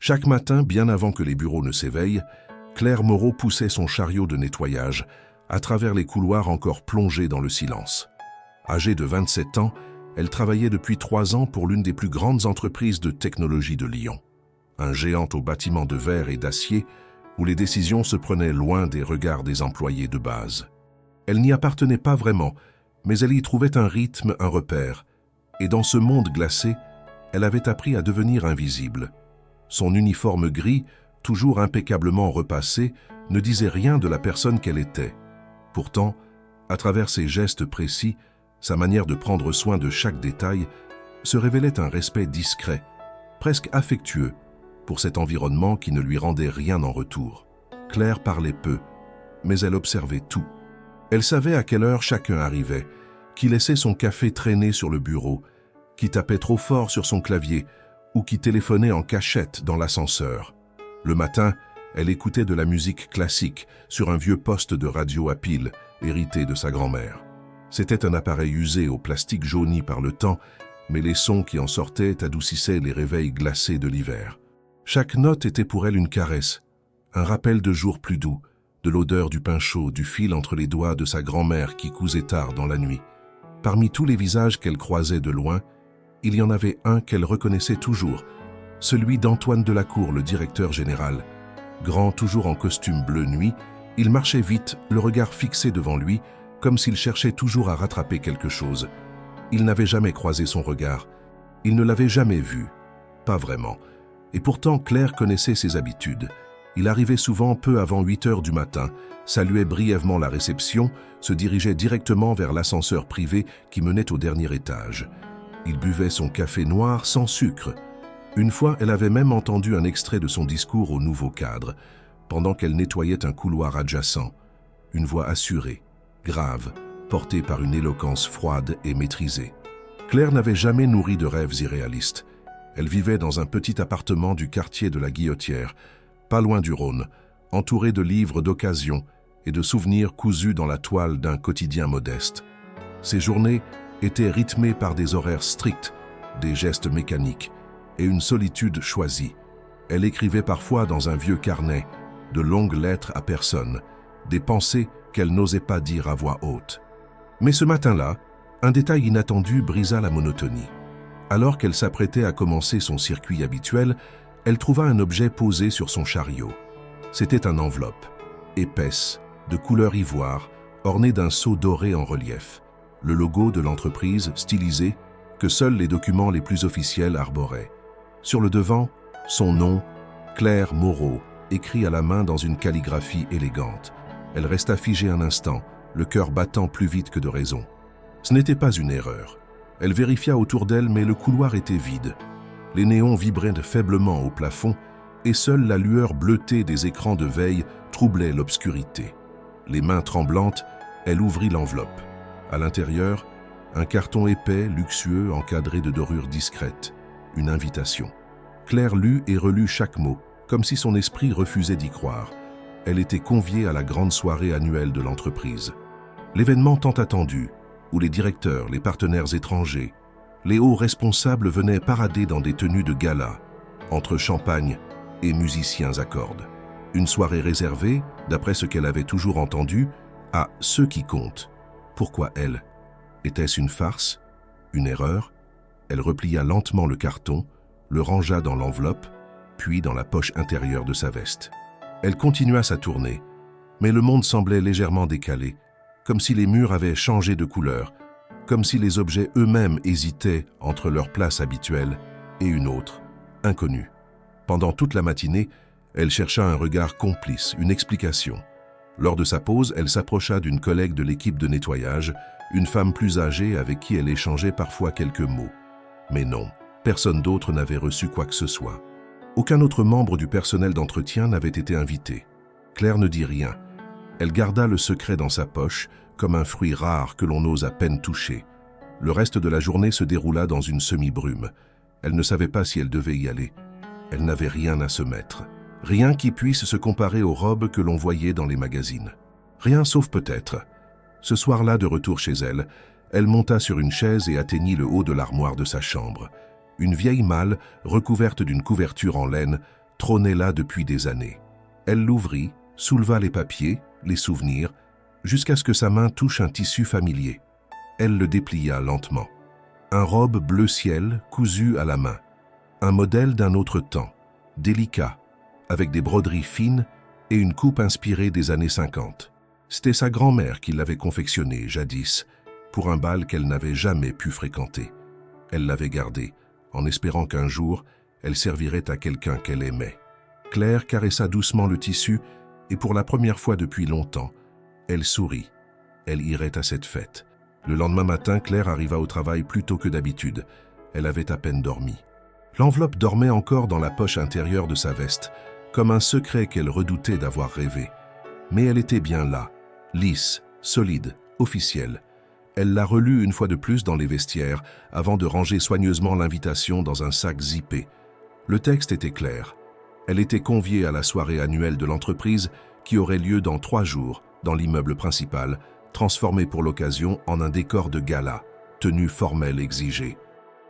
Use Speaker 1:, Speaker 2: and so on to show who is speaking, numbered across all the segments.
Speaker 1: Chaque matin, bien avant que les bureaux ne s'éveillent, Claire Moreau poussait son chariot de nettoyage à travers les couloirs encore plongés dans le silence. Âgée de 27 ans, elle travaillait depuis 3 ans pour l'une des plus grandes entreprises de technologie de Lyon. Un géant aux bâtiments de verre et d'acier où les décisions se prenaient loin des regards des employés de base. Elle n'y appartenait pas vraiment, mais elle y trouvait un rythme, un repère. Et dans ce monde glacé, elle avait appris à devenir invisible. Son uniforme gris, toujours impeccablement repassé, ne disait rien de la personne qu'elle était. Pourtant, à travers ses gestes précis, sa manière de prendre soin de chaque détail, se révélait un respect discret, presque affectueux, pour cet environnement qui ne lui rendait rien en retour. Claire parlait peu, mais elle observait tout. Elle savait à quelle heure chacun arrivait, qui laissait son café traîner sur le bureau, qui tapait trop fort sur son clavier ou qui téléphonait en cachette dans l'ascenseur. Le matin, elle écoutait de la musique classique sur un vieux poste de radio à pile, hérité de sa grand-mère. C'était un appareil usé au plastique jauni par le temps, mais les sons qui en sortaient adoucissaient les réveils glacés de l'hiver. Chaque note était pour elle une caresse, un rappel de jours plus doux, de l'odeur du pain chaud, du fil entre les doigts de sa grand-mère qui cousait tard dans la nuit. Parmi tous les visages qu'elle croisait de loin, il y en avait un qu'elle reconnaissait toujours, celui d'Antoine Delacour, le directeur général. Grand, toujours en costume bleu nuit, il marchait vite, le regard fixé devant lui, comme s'il cherchait toujours à rattraper quelque chose. Il n'avait jamais croisé son regard. Il ne l'avait jamais vu. Pas vraiment. Et pourtant, Claire connaissait ses habitudes. Il arrivait souvent peu avant 8 heures du matin, saluait brièvement la réception, se dirigeait directement vers l'ascenseur privé qui menait au dernier étage. Il buvait son café noir sans sucre. Une fois, elle avait même entendu un extrait de son discours au nouveau cadre, pendant qu'elle nettoyait un couloir adjacent. Une voix assurée, grave, portée par une éloquence froide et maîtrisée. Claire n'avait jamais nourri de rêves irréalistes. Elle vivait dans un petit appartement du quartier de la Guillotière, pas loin du Rhône, entourée de livres d'occasion et de souvenirs cousus dans la toile d'un quotidien modeste. Ses journées étaient rythmées par des horaires stricts, des gestes mécaniques et une solitude choisie. Elle écrivait parfois dans un vieux carnet de longues lettres à personne, des pensées qu'elle n'osait pas dire à voix haute. Mais ce matin-là, un détail inattendu brisa la monotonie. Alors qu'elle s'apprêtait à commencer son circuit habituel, elle trouva un objet posé sur son chariot. C'était une enveloppe, épaisse, de couleur ivoire, ornée d'un sceau doré en relief. Le logo de l'entreprise, stylisé, que seuls les documents les plus officiels arboraient. Sur le devant, son nom, Claire Moreau, écrit à la main dans une calligraphie élégante. Elle resta figée un instant, le cœur battant plus vite que de raison. Ce n'était pas une erreur. Elle vérifia autour d'elle, mais le couloir était vide. Les néons vibraient faiblement au plafond, et seule la lueur bleutée des écrans de veille troublait l'obscurité. Les mains tremblantes, elle ouvrit l'enveloppe. À l'intérieur, un carton épais, luxueux, encadré de dorures discrètes. Une invitation. Claire lut et relut chaque mot, comme si son esprit refusait d'y croire. Elle était conviée à la grande soirée annuelle de l'entreprise. L'événement tant attendu, où les directeurs, les partenaires étrangers, les hauts responsables venaient parader dans des tenues de gala, entre champagne et musiciens à cordes. Une soirée réservée, d'après ce qu'elle avait toujours entendu, à ceux qui comptent. Pourquoi elle? Était-ce une farce? Une erreur? Elle replia lentement le carton, le rangea dans l'enveloppe, puis dans la poche intérieure de sa veste. Elle continua sa tournée, mais le monde semblait légèrement décalé, comme si les murs avaient changé de couleur, comme si les objets eux-mêmes hésitaient entre leur place habituelle et une autre, inconnue. Pendant toute la matinée, elle chercha un regard complice, une explication. Lors de sa pause, elle s'approcha d'une collègue de l'équipe de nettoyage, une femme plus âgée avec qui elle échangeait parfois quelques mots. Mais non, personne d'autre n'avait reçu quoi que ce soit. Aucun autre membre du personnel d'entretien n'avait été invité. Claire ne dit rien. Elle garda le secret dans sa poche, comme un fruit rare que l'on ose à peine toucher. Le reste de la journée se déroula dans une semi-brume. Elle ne savait pas si elle devait y aller. Elle n'avait rien à se mettre. Rien qui puisse se comparer aux robes que l'on voyait dans les magazines. Rien sauf peut-être. Ce soir-là, de retour chez elle, elle monta sur une chaise et atteignit le haut de l'armoire de sa chambre. Une vieille malle, recouverte d'une couverture en laine, trônait là depuis des années. Elle l'ouvrit, souleva les papiers, les souvenirs, jusqu'à ce que sa main touche un tissu familier. Elle le déplia lentement. Un robe bleu ciel cousu à la main. Un modèle d'un autre temps, délicat, avec des broderies fines et une coupe inspirée des années 50. C'était sa grand-mère qui l'avait confectionné jadis, pour un bal qu'elle n'avait jamais pu fréquenter. Elle l'avait gardé, en espérant qu'un jour, elle servirait à quelqu'un qu'elle aimait. Claire caressa doucement le tissu et pour la première fois depuis longtemps, elle sourit. Elle irait à cette fête. Le lendemain matin, Claire arriva au travail plus tôt que d'habitude. Elle avait à peine dormi. L'enveloppe dormait encore dans la poche intérieure de sa veste, comme un secret qu'elle redoutait d'avoir rêvé. Mais elle était bien là, lisse, solide, officielle. Elle l'a relue une fois de plus dans les vestiaires, avant de ranger soigneusement l'invitation dans un sac zippé. Le texte était clair. Elle était conviée à la soirée annuelle de l'entreprise qui aurait lieu dans 3 jours, dans l'immeuble principal, transformé pour l'occasion en un décor de gala, tenue formelle exigée.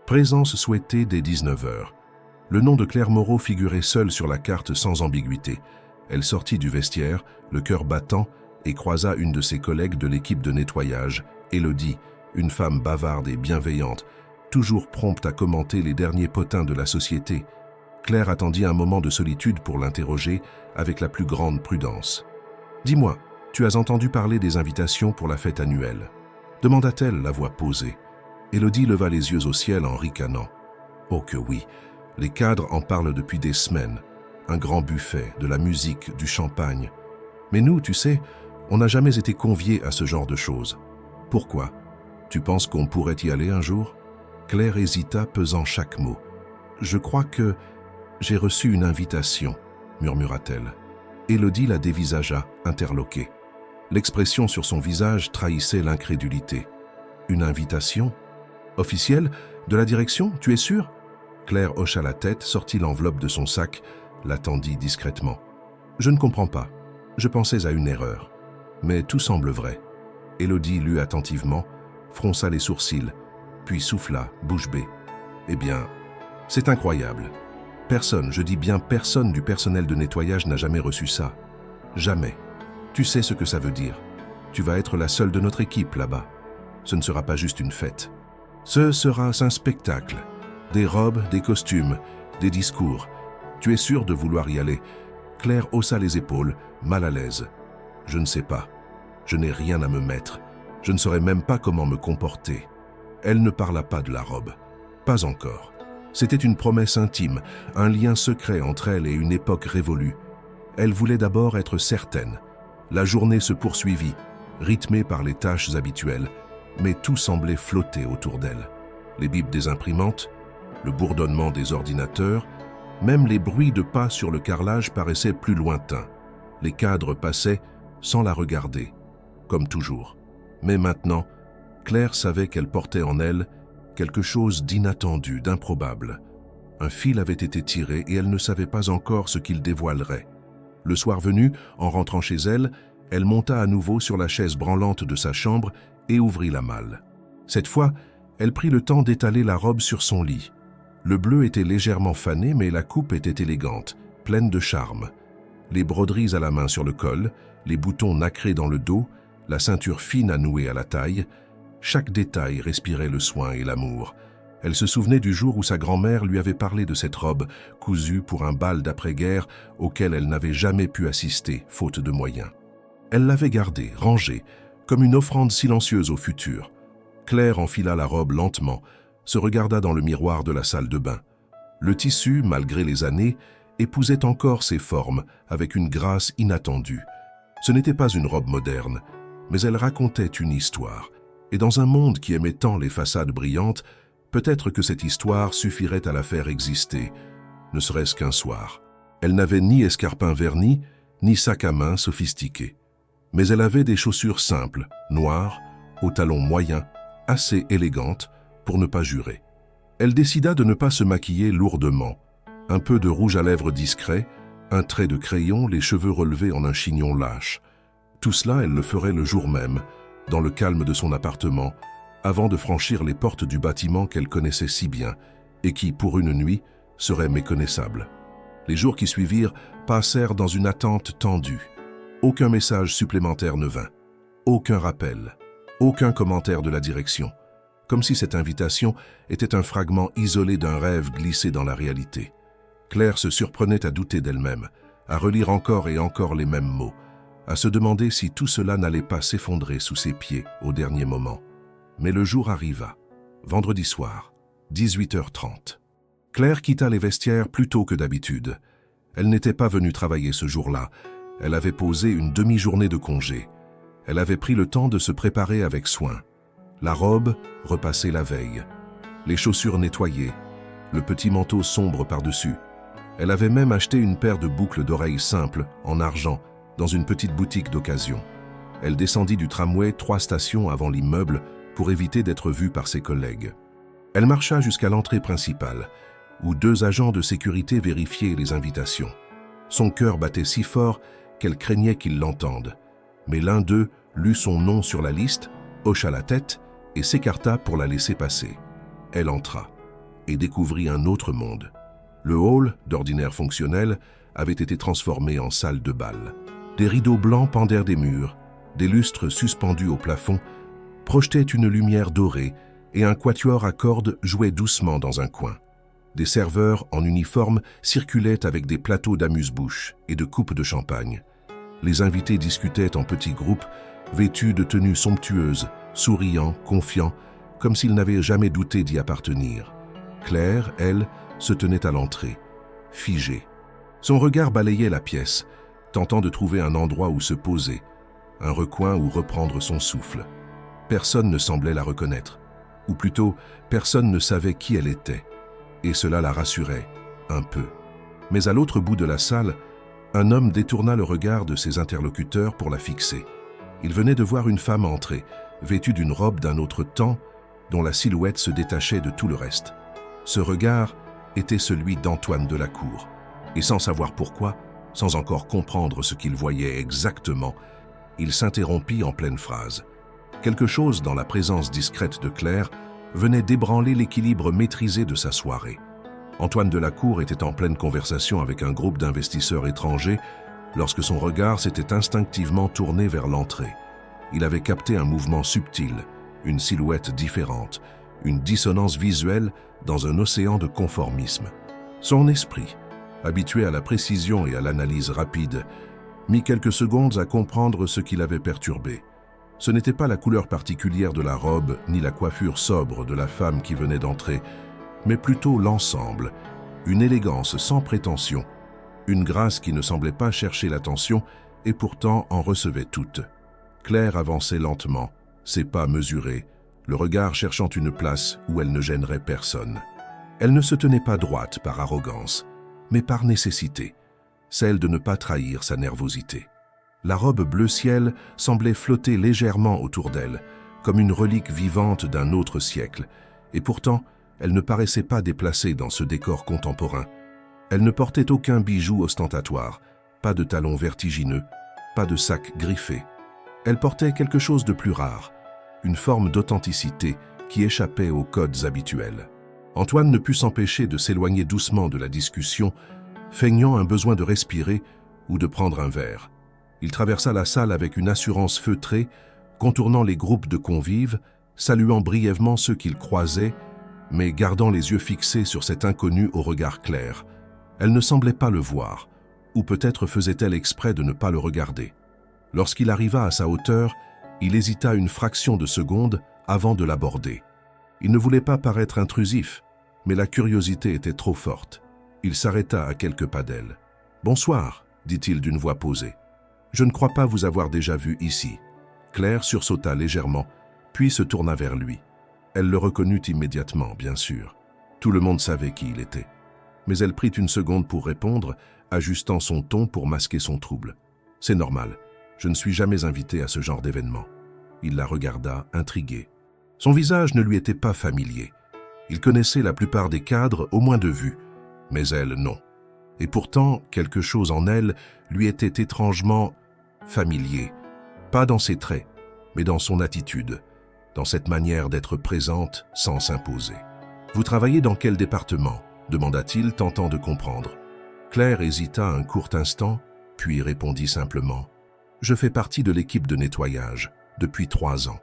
Speaker 1: Présence souhaitée dès 19 h. Le nom de Claire Moreau figurait seul sur la carte sans ambiguïté. Elle sortit du vestiaire, le cœur battant, et croisa une de ses collègues de l'équipe de nettoyage, Élodie, une femme bavarde et bienveillante, toujours prompte à commenter les derniers potins de la société. Claire attendit un moment de solitude pour l'interroger avec la plus grande prudence. « Dis-moi, tu as entendu parler des invitations pour la fête annuelle ?» demanda-t-elle, la voix posée. Élodie leva les yeux au ciel en ricanant. « Oh que oui, les cadres en parlent depuis des semaines. Un grand buffet, de la musique, du champagne. Mais nous, tu sais, on n'a jamais été conviés à ce genre de choses. Pourquoi? Tu penses qu'on pourrait y aller un jour ?» Claire hésita, pesant chaque mot. « Je crois que j'ai reçu une invitation, » murmura-t-elle. Élodie la dévisagea, interloquée. L'expression sur son visage trahissait l'incrédulité. « Une invitation? Officielle? De la direction? Tu es sûre ?» Claire hocha la tête, sortit l'enveloppe de son sac, l'attendit discrètement. « Je ne comprends pas. Je pensais à une erreur. Mais tout semble vrai. » Élodie lut attentivement, fronça les sourcils, puis souffla, bouche bée. « Eh bien, c'est incroyable. Personne, je dis bien personne du personnel de nettoyage n'a jamais reçu ça. Jamais. Tu sais ce que ça veut dire. Tu vas être la seule de notre équipe là-bas. Ce ne sera pas juste une fête. Ce sera un spectacle. Des robes, des costumes, des discours. Tu es sûre de vouloir y aller ?» Claire haussa les épaules, mal à l'aise. « Je ne sais pas. Je n'ai rien à me mettre. Je ne saurais même pas comment me comporter. » Elle ne parla pas de la robe. Pas encore. C'était une promesse intime, un lien secret entre elle et une époque révolue. Elle voulait d'abord être certaine. La journée se poursuivit, rythmée par les tâches habituelles, mais tout semblait flotter autour d'elle. Les bips des imprimantes, le bourdonnement des ordinateurs, même les bruits de pas sur le carrelage paraissaient plus lointains. Les cadres passaient sans la regarder, comme toujours. Mais maintenant, Claire savait qu'elle portait en elle quelque chose d'inattendu, d'improbable. Un fil avait été tiré et elle ne savait pas encore ce qu'il dévoilerait. Le soir venu, en rentrant chez elle, elle monta à nouveau sur la chaise branlante de sa chambre et ouvrit la malle. Cette fois, elle prit le temps d'étaler la robe sur son lit. Le bleu était légèrement fané, mais la coupe était élégante, pleine de charme. Les broderies à la main sur le col, les boutons nacrés dans le dos, la ceinture fine à nouer à la taille, chaque détail respirait le soin et l'amour. Elle se souvenait du jour où sa grand-mère lui avait parlé de cette robe, cousue pour un bal d'après-guerre auquel elle n'avait jamais pu assister, faute de moyens. Elle l'avait gardée, rangée, comme une offrande silencieuse au futur. Claire enfila la robe lentement, se regarda dans le miroir de la salle de bain. Le tissu, malgré les années, épousait encore ses formes avec une grâce inattendue. Ce n'était pas une robe moderne, mais elle racontait une histoire. Et dans un monde qui aimait tant les façades brillantes, peut-être que cette histoire suffirait à la faire exister, ne serait-ce qu'un soir. Elle n'avait ni escarpins vernis, ni sac à main sophistiqué. Mais elle avait des chaussures simples, noires, aux talons moyens, assez élégantes, pour ne pas jurer. Elle décida de ne pas se maquiller lourdement. Un peu de rouge à lèvres discret, un trait de crayon, les cheveux relevés en un chignon lâche. Tout cela, elle le ferait le jour même, dans le calme de son appartement, avant de franchir les portes du bâtiment qu'elle connaissait si bien et qui, pour une nuit, serait méconnaissable. Les jours qui suivirent passèrent dans une attente tendue. Aucun message supplémentaire ne vint. Aucun rappel. Aucun commentaire de la direction. Comme si cette invitation était un fragment isolé d'un rêve glissé dans la réalité. Claire se surprenait à douter d'elle-même, à relire encore et encore les mêmes mots, à se demander si tout cela n'allait pas s'effondrer sous ses pieds au dernier moment. Mais le jour arriva. Vendredi soir, 18h30. Claire quitta les vestiaires plus tôt que d'habitude. Elle n'était pas venue travailler ce jour-là. Elle avait posé une demi-journée de congé. Elle avait pris le temps de se préparer avec soin. La robe repassée la veille, les chaussures nettoyées, le petit manteau sombre par-dessus. Elle avait même acheté une paire de boucles d'oreilles simples, en argent, dans une petite boutique d'occasion. Elle descendit du tramway 3 stations avant l'immeuble pour éviter d'être vue par ses collègues. Elle marcha jusqu'à l'entrée principale, où 2 agents de sécurité vérifiaient les invitations. Son cœur battait si fort qu'elle craignait qu'ils l'entendent. Mais l'un d'eux lut son nom sur la liste, hocha la tête et s'écarta pour la laisser passer. Elle entra et découvrit un autre monde. Le hall, d'ordinaire fonctionnel, avait été transformé en salle de bal. Des rideaux blancs pendèrent des murs, des lustres suspendus au plafond projetaient une lumière dorée et un quatuor à cordes jouait doucement dans un coin. Des serveurs en uniforme circulaient avec des plateaux d'amuse-bouche et de coupes de champagne. Les invités discutaient en petits groupes, vêtus de tenues somptueuses, souriants, confiants, comme s'ils n'avaient jamais douté d'y appartenir. Claire, elle, se tenait à l'entrée, figée. Son regard balayait la pièce, tentant de trouver un endroit où se poser, un recoin où reprendre son souffle. Personne ne semblait la reconnaître, ou plutôt, personne ne savait qui elle était, et cela la rassurait, un peu. Mais à l'autre bout de la salle, un homme détourna le regard de ses interlocuteurs pour la fixer. Il venait de voir une femme entrer, vêtue d'une robe d'un autre temps, dont la silhouette se détachait de tout le reste. Ce regard était celui d'Antoine Delacour, et sans savoir pourquoi, sans encore comprendre ce qu'il voyait exactement, il s'interrompit en pleine phrase. Quelque chose dans la présence discrète de Claire venait d'ébranler l'équilibre maîtrisé de sa soirée. Antoine Delacour était en pleine conversation avec un groupe d'investisseurs étrangers lorsque son regard s'était instinctivement tourné vers l'entrée. Il avait capté un mouvement subtil, une silhouette différente, une dissonance visuelle dans un océan de conformisme. Son esprit, habitué à la précision et à l'analyse rapide, mit quelques secondes à comprendre ce qui l'avait perturbé. Ce n'était pas la couleur particulière de la robe ni la coiffure sobre de la femme qui venait d'entrer, mais plutôt l'ensemble, une élégance sans prétention, une grâce qui ne semblait pas chercher l'attention et pourtant en recevait toute. Claire avançait lentement, ses pas mesurés, le regard cherchant une place où elle ne gênerait personne. Elle ne se tenait pas droite par arrogance, mais par nécessité, celle de ne pas trahir sa nervosité. La robe bleu ciel semblait flotter légèrement autour d'elle, comme une relique vivante d'un autre siècle, et pourtant, elle ne paraissait pas déplacée dans ce décor contemporain. Elle ne portait aucun bijou ostentatoire, pas de talons vertigineux, pas de sac griffé. Elle portait quelque chose de plus rare, une forme d'authenticité qui échappait aux codes habituels. Antoine ne put s'empêcher de s'éloigner doucement de la discussion, feignant un besoin de respirer ou de prendre un verre. Il traversa la salle avec une assurance feutrée, contournant les groupes de convives, saluant brièvement ceux qu'il croisait, mais gardant les yeux fixés sur cet inconnu au regard clair. Elle ne semblait pas le voir, ou peut-être faisait-elle exprès de ne pas le regarder. Lorsqu'il arriva à sa hauteur, il hésita une fraction de seconde avant de l'aborder. Il ne voulait pas paraître intrusif, mais la curiosité était trop forte. Il s'arrêta à quelques pas d'elle. « Bonsoir », dit-il d'une voix posée. « Je ne crois pas vous avoir déjà vu ici. » Claire sursauta légèrement, puis se tourna vers lui. Elle le reconnut immédiatement, bien sûr. Tout le monde savait qui il était. Mais elle prit une seconde pour répondre, ajustant son ton pour masquer son trouble. « C'est normal, je ne suis jamais invité à ce genre d'événement. » Il la regarda, intrigué. Son visage ne lui était pas familier. Il connaissait la plupart des cadres, au moins de vue, mais elle, non. Et pourtant, quelque chose en elle lui était étrangement familier, pas dans ses traits, mais dans son attitude, dans cette manière d'être présente sans s'imposer. « Vous travaillez dans quel département ?» demanda-t-il, tentant de comprendre. Claire hésita un court instant, puis répondit simplement « Je fais partie de l'équipe de nettoyage, depuis 3 ans. »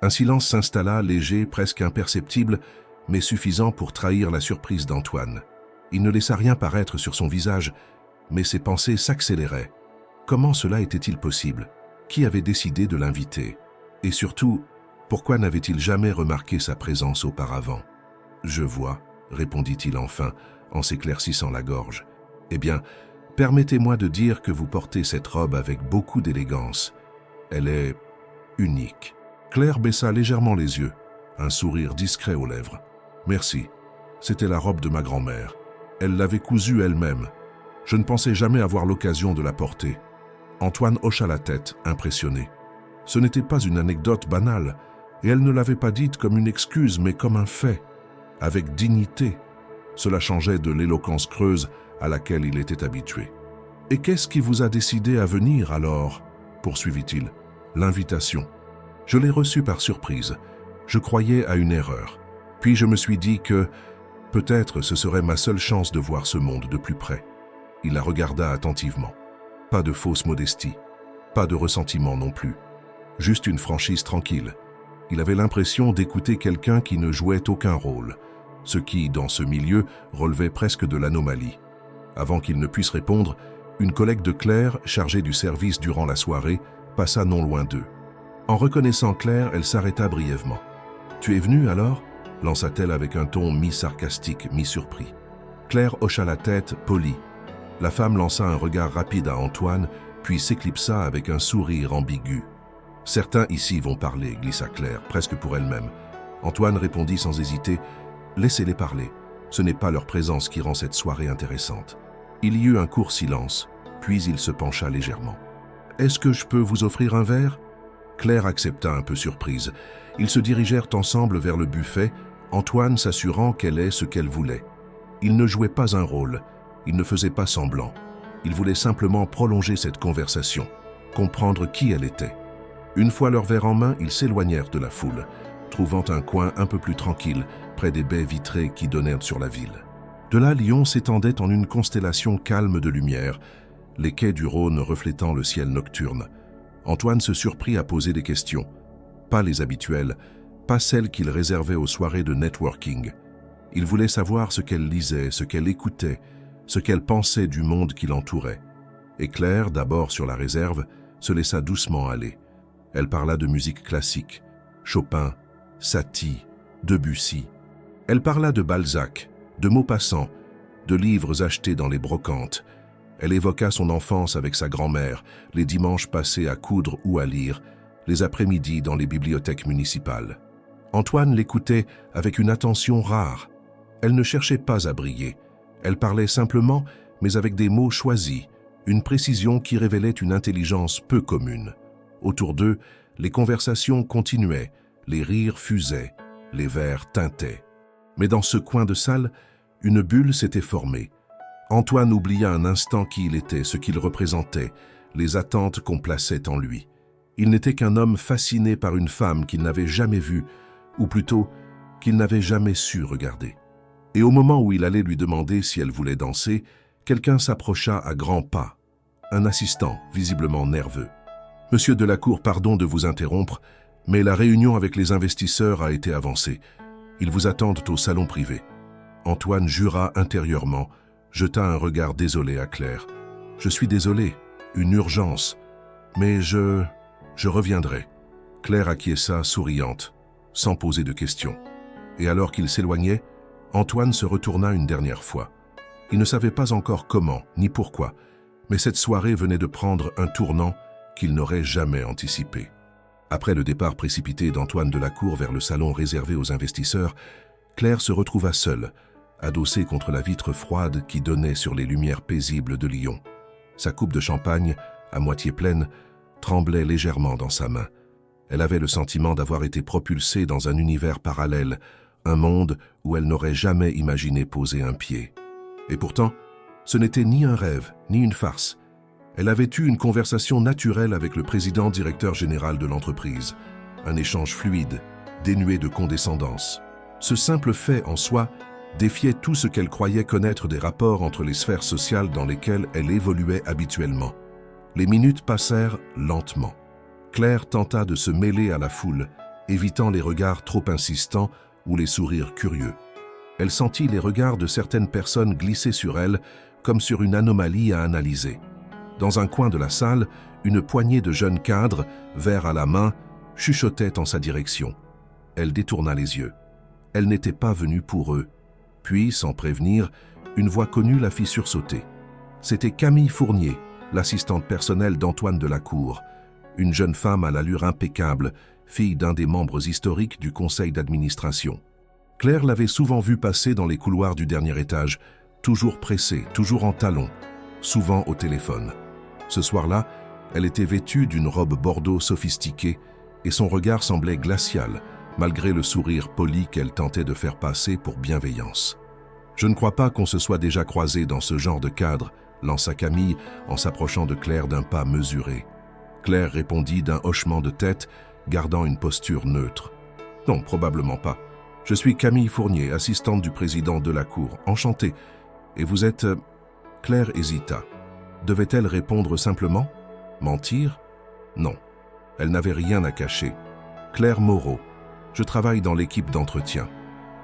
Speaker 1: Un silence s'installa, léger, presque imperceptible, mais suffisant pour trahir la surprise d'Antoine. Il ne laissa rien paraître sur son visage, mais ses pensées s'accéléraient. Comment cela était-il possible? Qui avait décidé de l'inviter? Et surtout, pourquoi n'avait-il jamais remarqué sa présence auparavant? « Je vois, » répondit-il enfin, en s'éclaircissant la gorge. « Eh bien, permettez-moi de dire que vous portez cette robe avec beaucoup d'élégance. Elle est unique. » Claire baissa légèrement les yeux, un sourire discret aux lèvres. « Merci. C'était la robe de ma grand-mère. Elle l'avait cousue elle-même. Je ne pensais jamais avoir l'occasion de la porter. » Antoine hocha la tête, impressionné. Ce n'était pas une anecdote banale, et elle ne l'avait pas dite comme une excuse, mais comme un fait, avec dignité. Cela changeait de l'éloquence creuse à laquelle il était habitué. « Et qu'est-ce qui vous a décidé à venir alors ?» poursuivit-il. « L'invitation. Je l'ai reçue par surprise. Je croyais à une erreur. Puis je me suis dit que peut-être ce serait ma seule chance de voir ce monde de plus près. » Il la regarda attentivement. Pas de fausse modestie, pas de ressentiment non plus. Juste une franchise tranquille. Il avait l'impression d'écouter quelqu'un qui ne jouait aucun rôle, ce qui, dans ce milieu, relevait presque de l'anomalie. Avant qu'il ne puisse répondre, une collègue de Claire, chargée du service durant la soirée, passa non loin d'eux. En reconnaissant Claire, elle s'arrêta brièvement. « Tu es venue alors ?» lança-t-elle avec un ton mi-sarcastique, mi-surpris. Claire hocha la tête, polie. La femme lança un regard rapide à Antoine, puis s'éclipsa avec un sourire ambigu. « Certains ici vont parler, » glissa Claire, presque pour elle-même. Antoine répondit sans hésiter « Laissez-les parler. Ce n'est pas leur présence qui rend cette soirée intéressante. » Il y eut un court silence, puis il se pencha légèrement. « Est-ce que je peux vous offrir un verre ?» Claire accepta un peu surprise. Ils se dirigèrent ensemble vers le buffet, Antoine s'assurant qu'elle ait ce qu'elle voulait. Il ne jouait pas un rôle, il ne faisait pas semblant. Il voulait simplement prolonger cette conversation, comprendre qui elle était. Une fois leur verre en main, ils s'éloignèrent de la foule, trouvant un coin un peu plus tranquille, près des baies vitrées qui donnèrent sur la ville. De là, Lyon s'étendait en une constellation calme de lumière, les quais du Rhône reflétant le ciel nocturne. Antoine se surprit à poser des questions. Pas les habituelles, pas celles qu'il réservait aux soirées de networking. Il voulait savoir ce qu'elle lisait, ce qu'elle écoutait, ce qu'elle pensait du monde qui l'entourait. Et Claire, d'abord sur la réserve, se laissa doucement aller. Elle parla de musique classique, Chopin, Satie, Debussy. Elle parla de Balzac, de Maupassant, de livres achetés dans les brocantes. Elle évoqua son enfance avec sa grand-mère, les dimanches passés à coudre ou à lire, les après-midi dans les bibliothèques municipales. Antoine l'écoutait avec une attention rare. Elle ne cherchait pas à briller. Elle parlait simplement, mais avec des mots choisis, une précision qui révélait une intelligence peu commune. Autour d'eux, les conversations continuaient, les rires fusaient, les verres tintaient. Mais dans ce coin de salle, une bulle s'était formée. Antoine oublia un instant qui il était, ce qu'il représentait, les attentes qu'on plaçait en lui. Il n'était qu'un homme fasciné par une femme qu'il n'avait jamais vue, ou plutôt qu'il n'avait jamais su regarder. Et au moment où il allait lui demander si elle voulait danser, quelqu'un s'approcha à grands pas. Un assistant, visiblement nerveux. « Monsieur Delacour, pardon de vous interrompre, mais la réunion avec les investisseurs a été avancée. Ils vous attendent au salon privé. » Antoine jura intérieurement, jeta un regard désolé à Claire. « Je suis désolé, une urgence, mais je reviendrai. » Claire acquiesça, souriante, sans poser de questions. Et alors qu'il s'éloignait, Antoine se retourna une dernière fois. Il ne savait pas encore comment, ni pourquoi, mais cette soirée venait de prendre un tournant qu'il n'aurait jamais anticipé. Après le départ précipité d'Antoine Delacour vers le salon réservé aux investisseurs, Claire se retrouva seule, adossée contre la vitre froide qui donnait sur les lumières paisibles de Lyon. Sa coupe de champagne, à moitié pleine, tremblait légèrement dans sa main. Elle avait le sentiment d'avoir été propulsée dans un univers parallèle, un monde où elle n'aurait jamais imaginé poser un pied. Et pourtant, ce n'était ni un rêve, ni une farce. Elle avait eu une conversation naturelle avec le président-directeur général de l'entreprise, un échange fluide, dénué de condescendance. Ce simple fait en soi défiait tout ce qu'elle croyait connaître des rapports entre les sphères sociales dans lesquelles elle évoluait habituellement. Les minutes passèrent lentement. Claire tenta de se mêler à la foule, évitant les regards trop insistants ou les sourires curieux. Elle sentit les regards de certaines personnes glisser sur elle comme sur une anomalie à analyser. Dans un coin de la salle, une poignée de jeunes cadres, verre à la main, chuchotaient en sa direction. Elle détourna les yeux. Elle n'était pas venue pour eux. Puis, sans prévenir, une voix connue la fit sursauter. C'était Camille Fournier, l'assistante personnelle d'Antoine Delacour, une jeune femme à l'allure impeccable, fille d'un des membres historiques du conseil d'administration. Claire l'avait souvent vue passer dans les couloirs du dernier étage, toujours pressée, toujours en talons, souvent au téléphone. Ce soir-là, elle était vêtue d'une robe bordeaux sophistiquée et son regard semblait glacial, malgré le sourire poli qu'elle tentait de faire passer pour bienveillance. « Je ne crois pas qu'on se soit déjà croisé dans ce genre de cadre », lança Camille en s'approchant de Claire d'un pas mesuré. Claire répondit d'un hochement de tête, gardant une posture neutre. « Non, probablement pas. Je suis Camille Fournier, assistante du président Delacour. Enchantée. Et vous êtes... » Claire hésita. Devait-elle répondre simplement? Mentir? Non. Elle n'avait rien à cacher. « Claire Moreau. Je travaille dans l'équipe d'entretien. »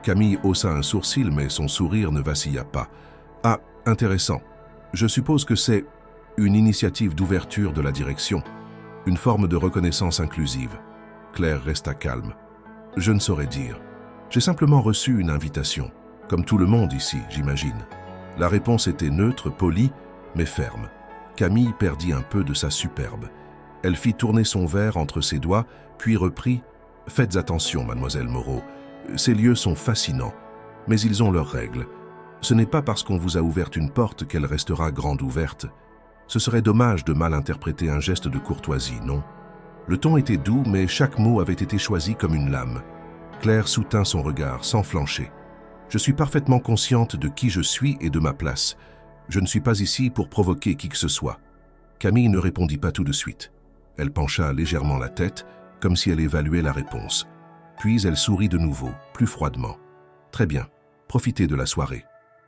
Speaker 1: Camille haussa un sourcil, mais son sourire ne vacilla pas. « Ah, intéressant. Je suppose que c'est une initiative d'ouverture de la direction, une forme de reconnaissance inclusive. » Claire resta calme. « Je ne saurais dire. J'ai simplement reçu une invitation, comme tout le monde ici, j'imagine. » La réponse était neutre, polie, mais ferme. Camille perdit un peu de sa superbe. Elle fit tourner son verre entre ses doigts, puis reprit « Faites attention, mademoiselle Moreau. Ces lieux sont fascinants, mais ils ont leurs règles. Ce n'est pas parce qu'on vous a ouvert une porte qu'elle restera grande ouverte. Ce serait dommage de mal interpréter un geste de courtoisie, non? » Le ton était doux, mais chaque mot avait été choisi comme une lame. Claire soutint son regard, sans flancher. « Je suis parfaitement consciente de qui je suis et de ma place. Je ne suis pas ici pour provoquer qui que ce soit. » Camille ne répondit pas tout de suite. Elle pencha légèrement la tête, comme si elle évaluait la réponse. Puis elle sourit de nouveau, plus froidement. « Très bien, profitez de la soirée.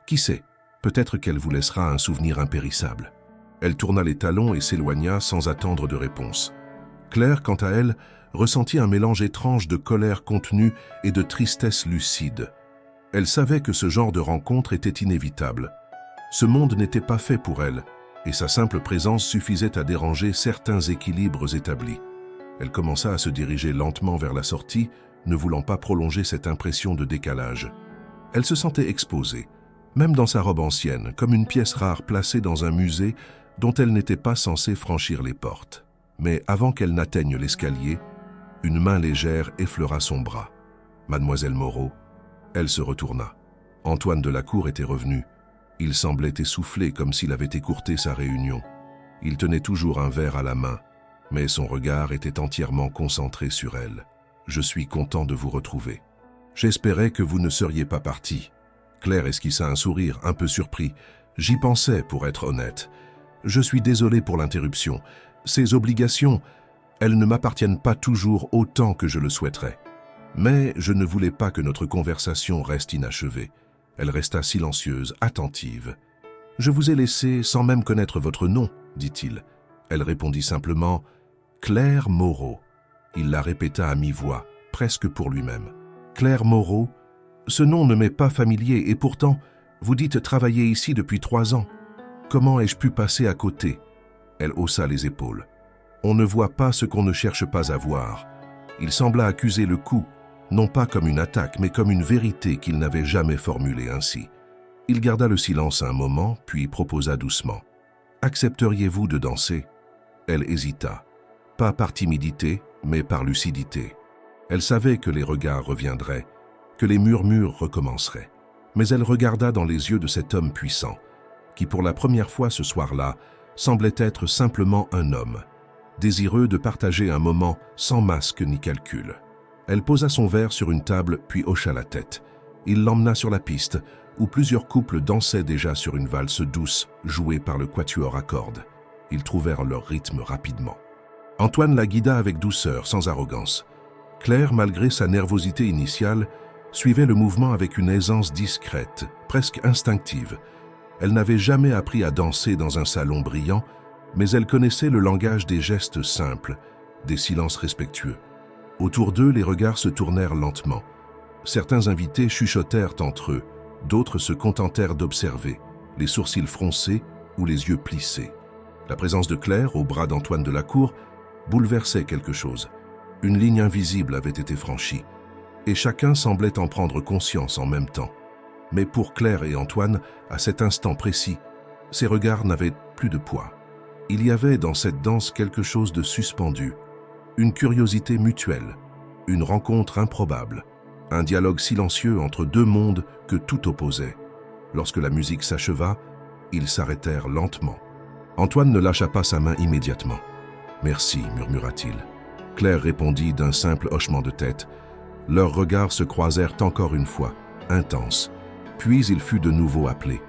Speaker 1: Qui sait, peut-être qu'elle vous laissera un souvenir impérissable. » Elle tourna les talons et s'éloigna sans attendre de réponse. Claire, quant à elle, ressentit un mélange étrange de colère contenue et de tristesse lucide. Elle savait que ce genre de rencontre était inévitable. Ce monde n'était pas fait pour elle, et sa simple présence suffisait à déranger certains équilibres établis. Elle commença à se diriger lentement vers la sortie, ne voulant pas prolonger cette impression de décalage. Elle se sentait exposée, même dans sa robe ancienne, comme une pièce rare placée dans un musée dont elle n'était pas censée franchir les portes. Mais avant qu'elle n'atteigne l'escalier, une main légère effleura son bras. « Mademoiselle Moreau ». Elle se retourna. Antoine Delacour était revenu. Il semblait essoufflé, comme s'il avait écourté sa réunion. Il tenait toujours un verre à la main, mais son regard était entièrement concentré sur elle. « Je suis content de vous retrouver. J'espérais que vous ne seriez pas parti. » Claire esquissa un sourire, un peu surpris. « J'y pensais, pour être honnête. Je suis désolé pour l'interruption. Ces obligations, elles ne m'appartiennent pas toujours autant que je le souhaiterais. Mais je ne voulais pas que notre conversation reste inachevée. » Elle resta silencieuse, attentive. « Je vous ai laissé sans même connaître votre nom, dit-il. » Elle répondit simplement « Claire Moreau ». Il la répéta à mi-voix, presque pour lui-même. « Claire Moreau, ce nom ne m'est pas familier et pourtant, vous dites travailler ici depuis 3 ans. Comment ai-je pu passer à côté ?» Elle haussa les épaules. « On ne voit pas ce qu'on ne cherche pas à voir. » Il sembla accuser le coup, non pas comme une attaque, mais comme une vérité qu'il n'avait jamais formulée ainsi. Il garda le silence un moment, puis proposa doucement. « Accepteriez-vous de danser ?» Elle hésita, pas par timidité, mais par lucidité. Elle savait que les regards reviendraient, que les murmures recommenceraient. Mais elle regarda dans les yeux de cet homme puissant, qui pour la première fois ce soir-là semblait être simplement un homme, désireux de partager un moment sans masque ni calcul. Elle posa son verre sur une table puis hocha la tête. Il l'emmena sur la piste, où plusieurs couples dansaient déjà sur une valse douce, jouée par le quatuor à cordes. Ils trouvèrent leur rythme rapidement. Antoine la guida avec douceur, sans arrogance. Claire, malgré sa nervosité initiale, suivait le mouvement avec une aisance discrète, presque instinctive. Elle n'avait jamais appris à danser dans un salon brillant, mais elle connaissait le langage des gestes simples, des silences respectueux. Autour d'eux, les regards se tournèrent lentement. Certains invités chuchotèrent entre eux, d'autres se contentèrent d'observer, les sourcils froncés ou les yeux plissés. La présence de Claire, au bras d'Antoine Delacour, bouleversait quelque chose. Une ligne invisible avait été franchie, et chacun semblait en prendre conscience en même temps. Mais pour Claire et Antoine, à cet instant précis, ces regards n'avaient plus de poids. Il y avait dans cette danse quelque chose de suspendu, une curiosité mutuelle, une rencontre improbable, un dialogue silencieux entre deux mondes que tout opposait. Lorsque la musique s'acheva, ils s'arrêtèrent lentement. Antoine ne lâcha pas sa main immédiatement. « Merci » murmura-t-il. Claire répondit d'un simple hochement de tête. Leurs regards se croisèrent encore une fois, intenses. Puis il fut de nouveau appelé.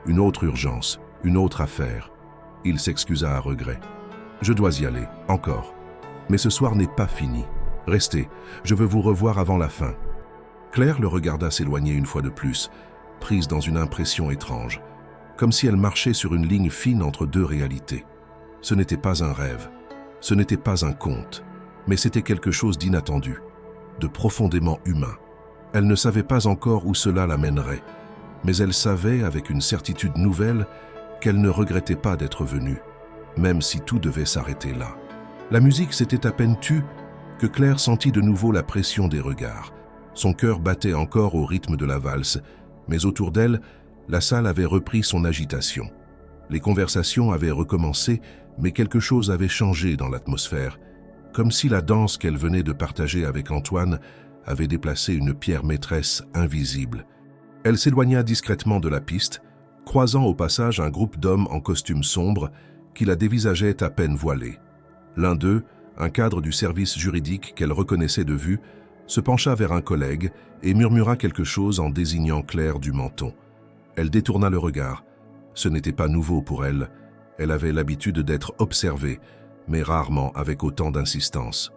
Speaker 1: Une autre urgence, une autre affaire. Il s'excusa à regret. « Je dois y aller, encore. Mais ce soir n'est pas fini. Restez, je veux vous revoir avant la fin. » Claire le regarda s'éloigner une fois de plus, prise dans une impression étrange, comme si elle marchait sur une ligne fine entre deux réalités. Ce n'était pas un rêve, ce n'était pas un conte, mais c'était quelque chose d'inattendu, de profondément humain. Elle ne savait pas encore où cela l'amènerait, mais elle savait avec une certitude nouvelle qu'elle ne regrettait pas d'être venue, même si tout devait s'arrêter là. La musique s'était à peine tue que Claire sentit de nouveau la pression des regards. Son cœur battait encore au rythme de la valse, mais autour d'elle, la salle avait repris son agitation. Les conversations avaient recommencé, mais quelque chose avait changé dans l'atmosphère, comme si la danse qu'elle venait de partager avec Antoine avait déplacé une pierre maîtresse invisible. Elle s'éloigna discrètement de la piste, croisant au passage un groupe d'hommes en costume sombre qui la dévisageaient à peine voilée. L'un d'eux, un cadre du service juridique qu'elle reconnaissait de vue, se pencha vers un collègue et murmura quelque chose en désignant Claire du menton. Elle détourna le regard. Ce n'était pas nouveau pour elle. Elle avait l'habitude d'être observée, mais rarement avec autant d'insistance.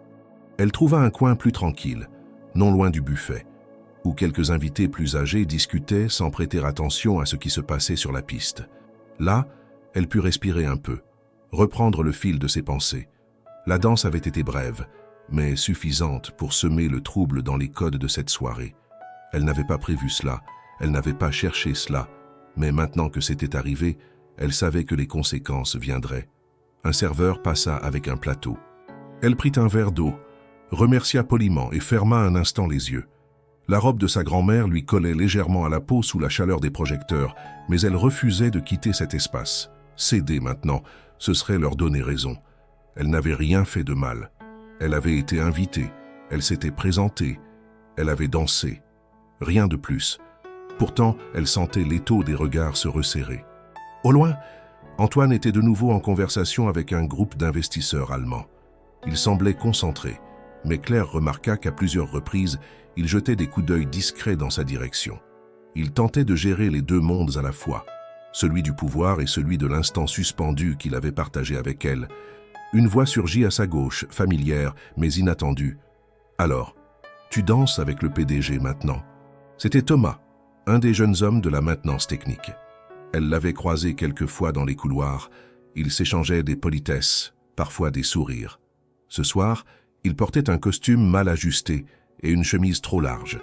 Speaker 1: Elle trouva un coin plus tranquille, non loin du buffet, où quelques invités plus âgés discutaient sans prêter attention à ce qui se passait sur la piste. Là, elle put respirer un peu, reprendre le fil de ses pensées. La danse avait été brève, mais suffisante pour semer le trouble dans les codes de cette soirée. Elle n'avait pas prévu cela, elle n'avait pas cherché cela, mais maintenant que c'était arrivé, elle savait que les conséquences viendraient. Un serveur passa avec un plateau. Elle prit un verre d'eau, remercia poliment et ferma un instant les yeux. La robe de sa grand-mère lui collait légèrement à la peau sous la chaleur des projecteurs, mais elle refusait de quitter cet espace. Céder maintenant, ce serait leur donner raison. Elle n'avait rien fait de mal. Elle avait été invitée, elle s'était présentée, elle avait dansé. Rien de plus. Pourtant, elle sentait l'étau des regards se resserrer. Au loin, Antoine était de nouveau en conversation avec un groupe d'investisseurs allemands. Il semblait concentré, mais Claire remarqua qu'à plusieurs reprises, il jetait des coups d'œil discrets dans sa direction. Il tentait de gérer les deux mondes à la fois, celui du pouvoir et celui de l'instant suspendu qu'il avait partagé avec elle. Une voix surgit à sa gauche, familière, mais inattendue. « Alors, tu danses avec le PDG maintenant ?» C'était Thomas, un des jeunes hommes de la maintenance technique. Elle l'avait croisé quelques fois dans les couloirs. Ils s'échangeaient des politesses, parfois des sourires. Ce soir, il portait un costume mal ajusté et une chemise trop large.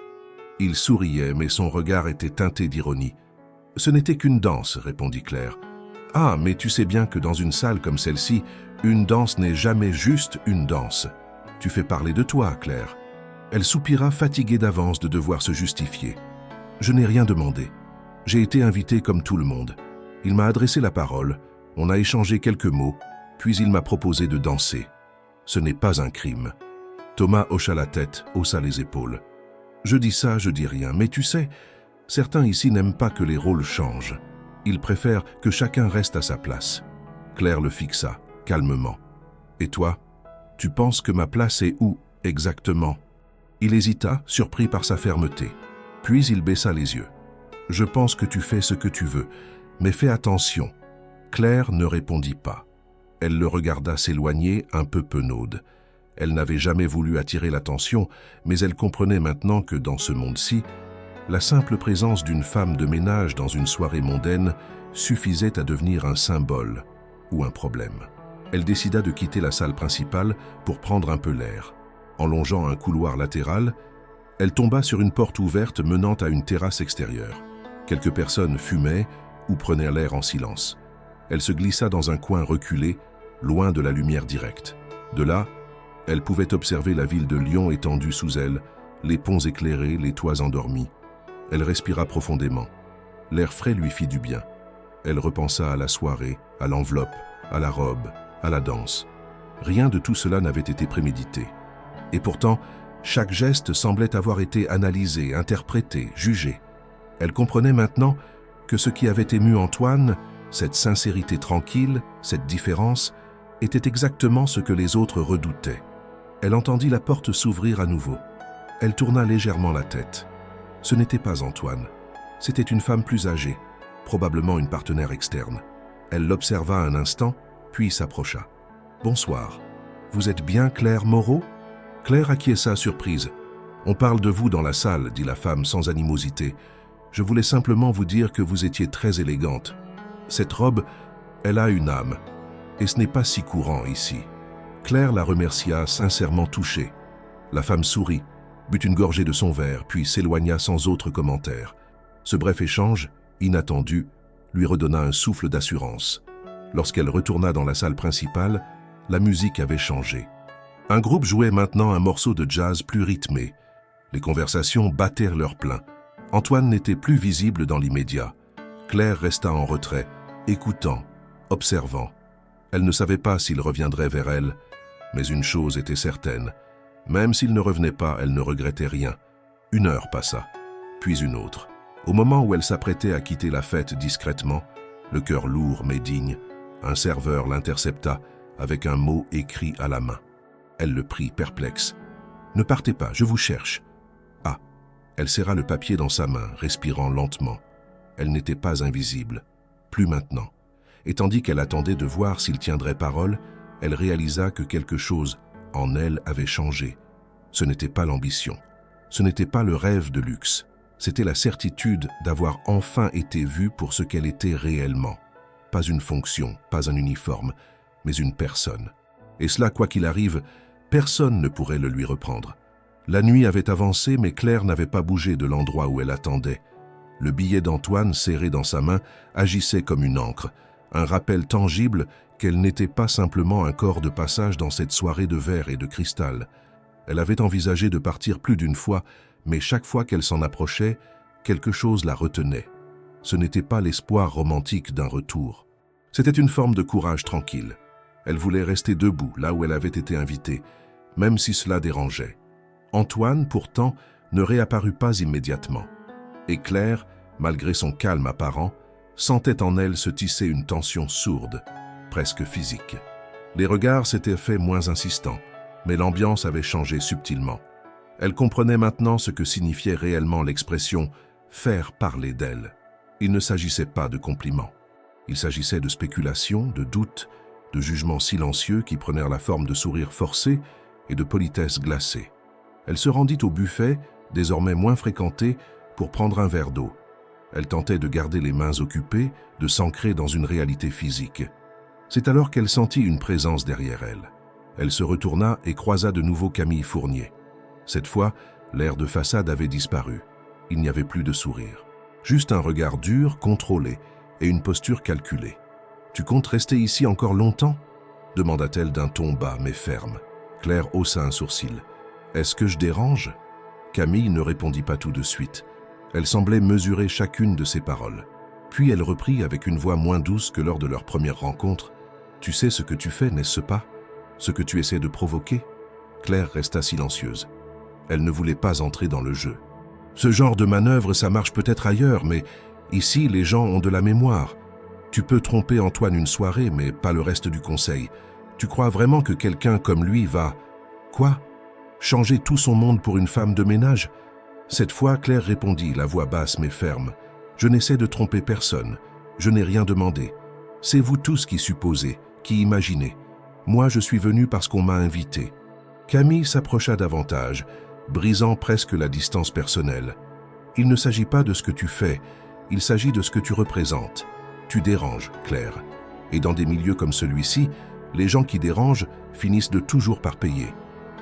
Speaker 1: Il souriait, mais son regard était teinté d'ironie. « Ce n'était qu'une danse, » répondit Claire. « Ah, mais tu sais bien que dans une salle comme celle-ci, une danse n'est jamais juste une danse. Tu fais parler de toi, Claire. » Elle soupira, fatiguée d'avance de devoir se justifier. « Je n'ai rien demandé. J'ai été invitée comme tout le monde. Il m'a adressé la parole, on a échangé quelques mots, puis il m'a proposé de danser. Ce n'est pas un crime. » Thomas hocha la tête, haussa les épaules. « Je dis ça, je dis rien, mais tu sais, certains ici n'aiment pas que les rôles changent. Ils préfèrent que chacun reste à sa place. » Claire le fixa, calmement. « Et toi, tu penses que ma place est où, exactement ?» Il hésita, surpris par sa fermeté. Puis il baissa les yeux. « Je pense que tu fais ce que tu veux, mais fais attention. » Claire ne répondit pas. Elle le regarda s'éloigner, un peu penaude. Elle n'avait jamais voulu attirer l'attention, mais elle comprenait maintenant que dans ce monde-ci, la simple présence d'une femme de ménage dans une soirée mondaine suffisait à devenir un symbole ou un problème. Elle décida de quitter la salle principale pour prendre un peu l'air. En longeant un couloir latéral, elle tomba sur une porte ouverte menant à une terrasse extérieure. Quelques personnes fumaient ou prenaient l'air en silence. Elle se glissa dans un coin reculé, loin de la lumière directe. De là, elle pouvait observer la ville de Lyon étendue sous elle, les ponts éclairés, les toits endormis. Elle respira profondément. L'air frais lui fit du bien. Elle repensa à la soirée, à l'enveloppe, à la robe, à la danse. Rien de tout cela n'avait été prémédité. Et pourtant, chaque geste semblait avoir été analysé, interprété, jugé. Elle comprenait maintenant que ce qui avait ému Antoine, cette sincérité tranquille, cette différence, était exactement ce que les autres redoutaient. Elle entendit la porte s'ouvrir à nouveau. Elle tourna légèrement la tête. Ce n'était pas Antoine. C'était une femme plus âgée, probablement une partenaire externe. Elle l'observa un instant, puis s'approcha. « Bonsoir. Vous êtes bien Claire Moreau ?» Claire acquiesça surprise. « On parle de vous dans la salle, » dit la femme sans animosité. « Je voulais simplement vous dire que vous étiez très élégante. Cette robe, elle a une âme, et ce n'est pas si courant ici. » Claire la remercia, sincèrement touchée. La femme sourit, but une gorgée de son verre, puis s'éloigna sans autre commentaire. Ce bref échange, inattendu, lui redonna un souffle d'assurance. Lorsqu'elle retourna dans la salle principale, la musique avait changé. Un groupe jouait maintenant un morceau de jazz plus rythmé. Les conversations battèrent leur plein. Antoine n'était plus visible dans l'immédiat. Claire resta en retrait, écoutant, observant. Elle ne savait pas s'il reviendrait vers elle, mais une chose était certaine. Même s'il ne revenait pas, elle ne regrettait rien. Une heure passa, puis une autre. Au moment où elle s'apprêtait à quitter la fête discrètement, le cœur lourd mais digne, un serveur l'intercepta avec un mot écrit à la main. Elle le prit, perplexe. « Ne partez pas, je vous cherche. » Ah, elle serra le papier dans sa main, respirant lentement. Elle n'était pas invisible, plus maintenant. Et tandis qu'elle attendait de voir s'il tiendrait parole, elle réalisa que quelque chose en elle avait changé. Ce n'était pas l'ambition, ce n'était pas le rêve de luxe, c'était la certitude d'avoir enfin été vue pour ce qu'elle était réellement. Pas une fonction, pas un uniforme, mais une personne. Et cela, quoi qu'il arrive, personne ne pourrait le lui reprendre. La nuit avait avancé, mais Claire n'avait pas bougé de l'endroit où elle attendait. Le billet d'Antoine, serré dans sa main, agissait comme une encre, un rappel tangible qu'elle n'était pas simplement un corps de passage dans cette soirée de verre et de cristal. Elle avait envisagé de partir plus d'une fois, mais chaque fois qu'elle s'en approchait, quelque chose la retenait. Ce n'était pas l'espoir romantique d'un retour. C'était une forme de courage tranquille. Elle voulait rester debout, là où elle avait été invitée, même si cela dérangeait. Antoine, pourtant, ne réapparut pas immédiatement. Et Claire, malgré son calme apparent, sentait en elle se tisser une tension sourde, presque physique. Les regards s'étaient faits moins insistants, mais l'ambiance avait changé subtilement. Elle comprenait maintenant ce que signifiait réellement l'expression « faire parler d'elle ». Il ne s'agissait pas de compliments. Il s'agissait de spéculations, de doutes, de jugements silencieux qui prenèrent la forme de sourires forcés et de politesses glacées. Elle se rendit au buffet, désormais moins fréquenté, pour prendre un verre d'eau. Elle tentait de garder les mains occupées, de s'ancrer dans une réalité physique. C'est alors qu'elle sentit une présence derrière elle. Elle se retourna et croisa de nouveau Camille Fournier. Cette fois, l'air de façade avait disparu. Il n'y avait plus de sourire. Juste un regard dur, contrôlé, et une posture calculée. « Tu comptes rester ici encore longtemps ?» demanda-t-elle d'un ton bas mais ferme. Claire haussa un sourcil. « Est-ce que je dérange ?» Camille ne répondit pas tout de suite. Elle semblait mesurer chacune de ses paroles. Puis elle reprit avec une voix moins douce que lors de leur première rencontre. « Tu sais ce que tu fais, n'est-ce pas? Ce que tu essaies de provoquer ?» Claire resta silencieuse. Elle ne voulait pas entrer dans le jeu. « Ce genre de manœuvre, ça marche peut-être ailleurs, mais ici, les gens ont de la mémoire. Tu peux tromper Antoine une soirée, mais pas le reste du conseil. Tu crois vraiment que quelqu'un comme lui va... » Quoi? Changer tout son monde pour une femme de ménage? Cette fois, Claire répondit, la voix basse mais ferme. « Je n'essaie de tromper personne. Je n'ai rien demandé. C'est vous tous qui supposez, qui imaginez. Moi, je suis venu parce qu'on m'a invité. » Camille s'approcha davantage, brisant presque la distance personnelle. « Il ne s'agit pas de ce que tu fais, il s'agit de ce que tu représentes. Tu déranges, Claire. Et dans des milieux comme celui-ci, les gens qui dérangent finissent de toujours par payer. »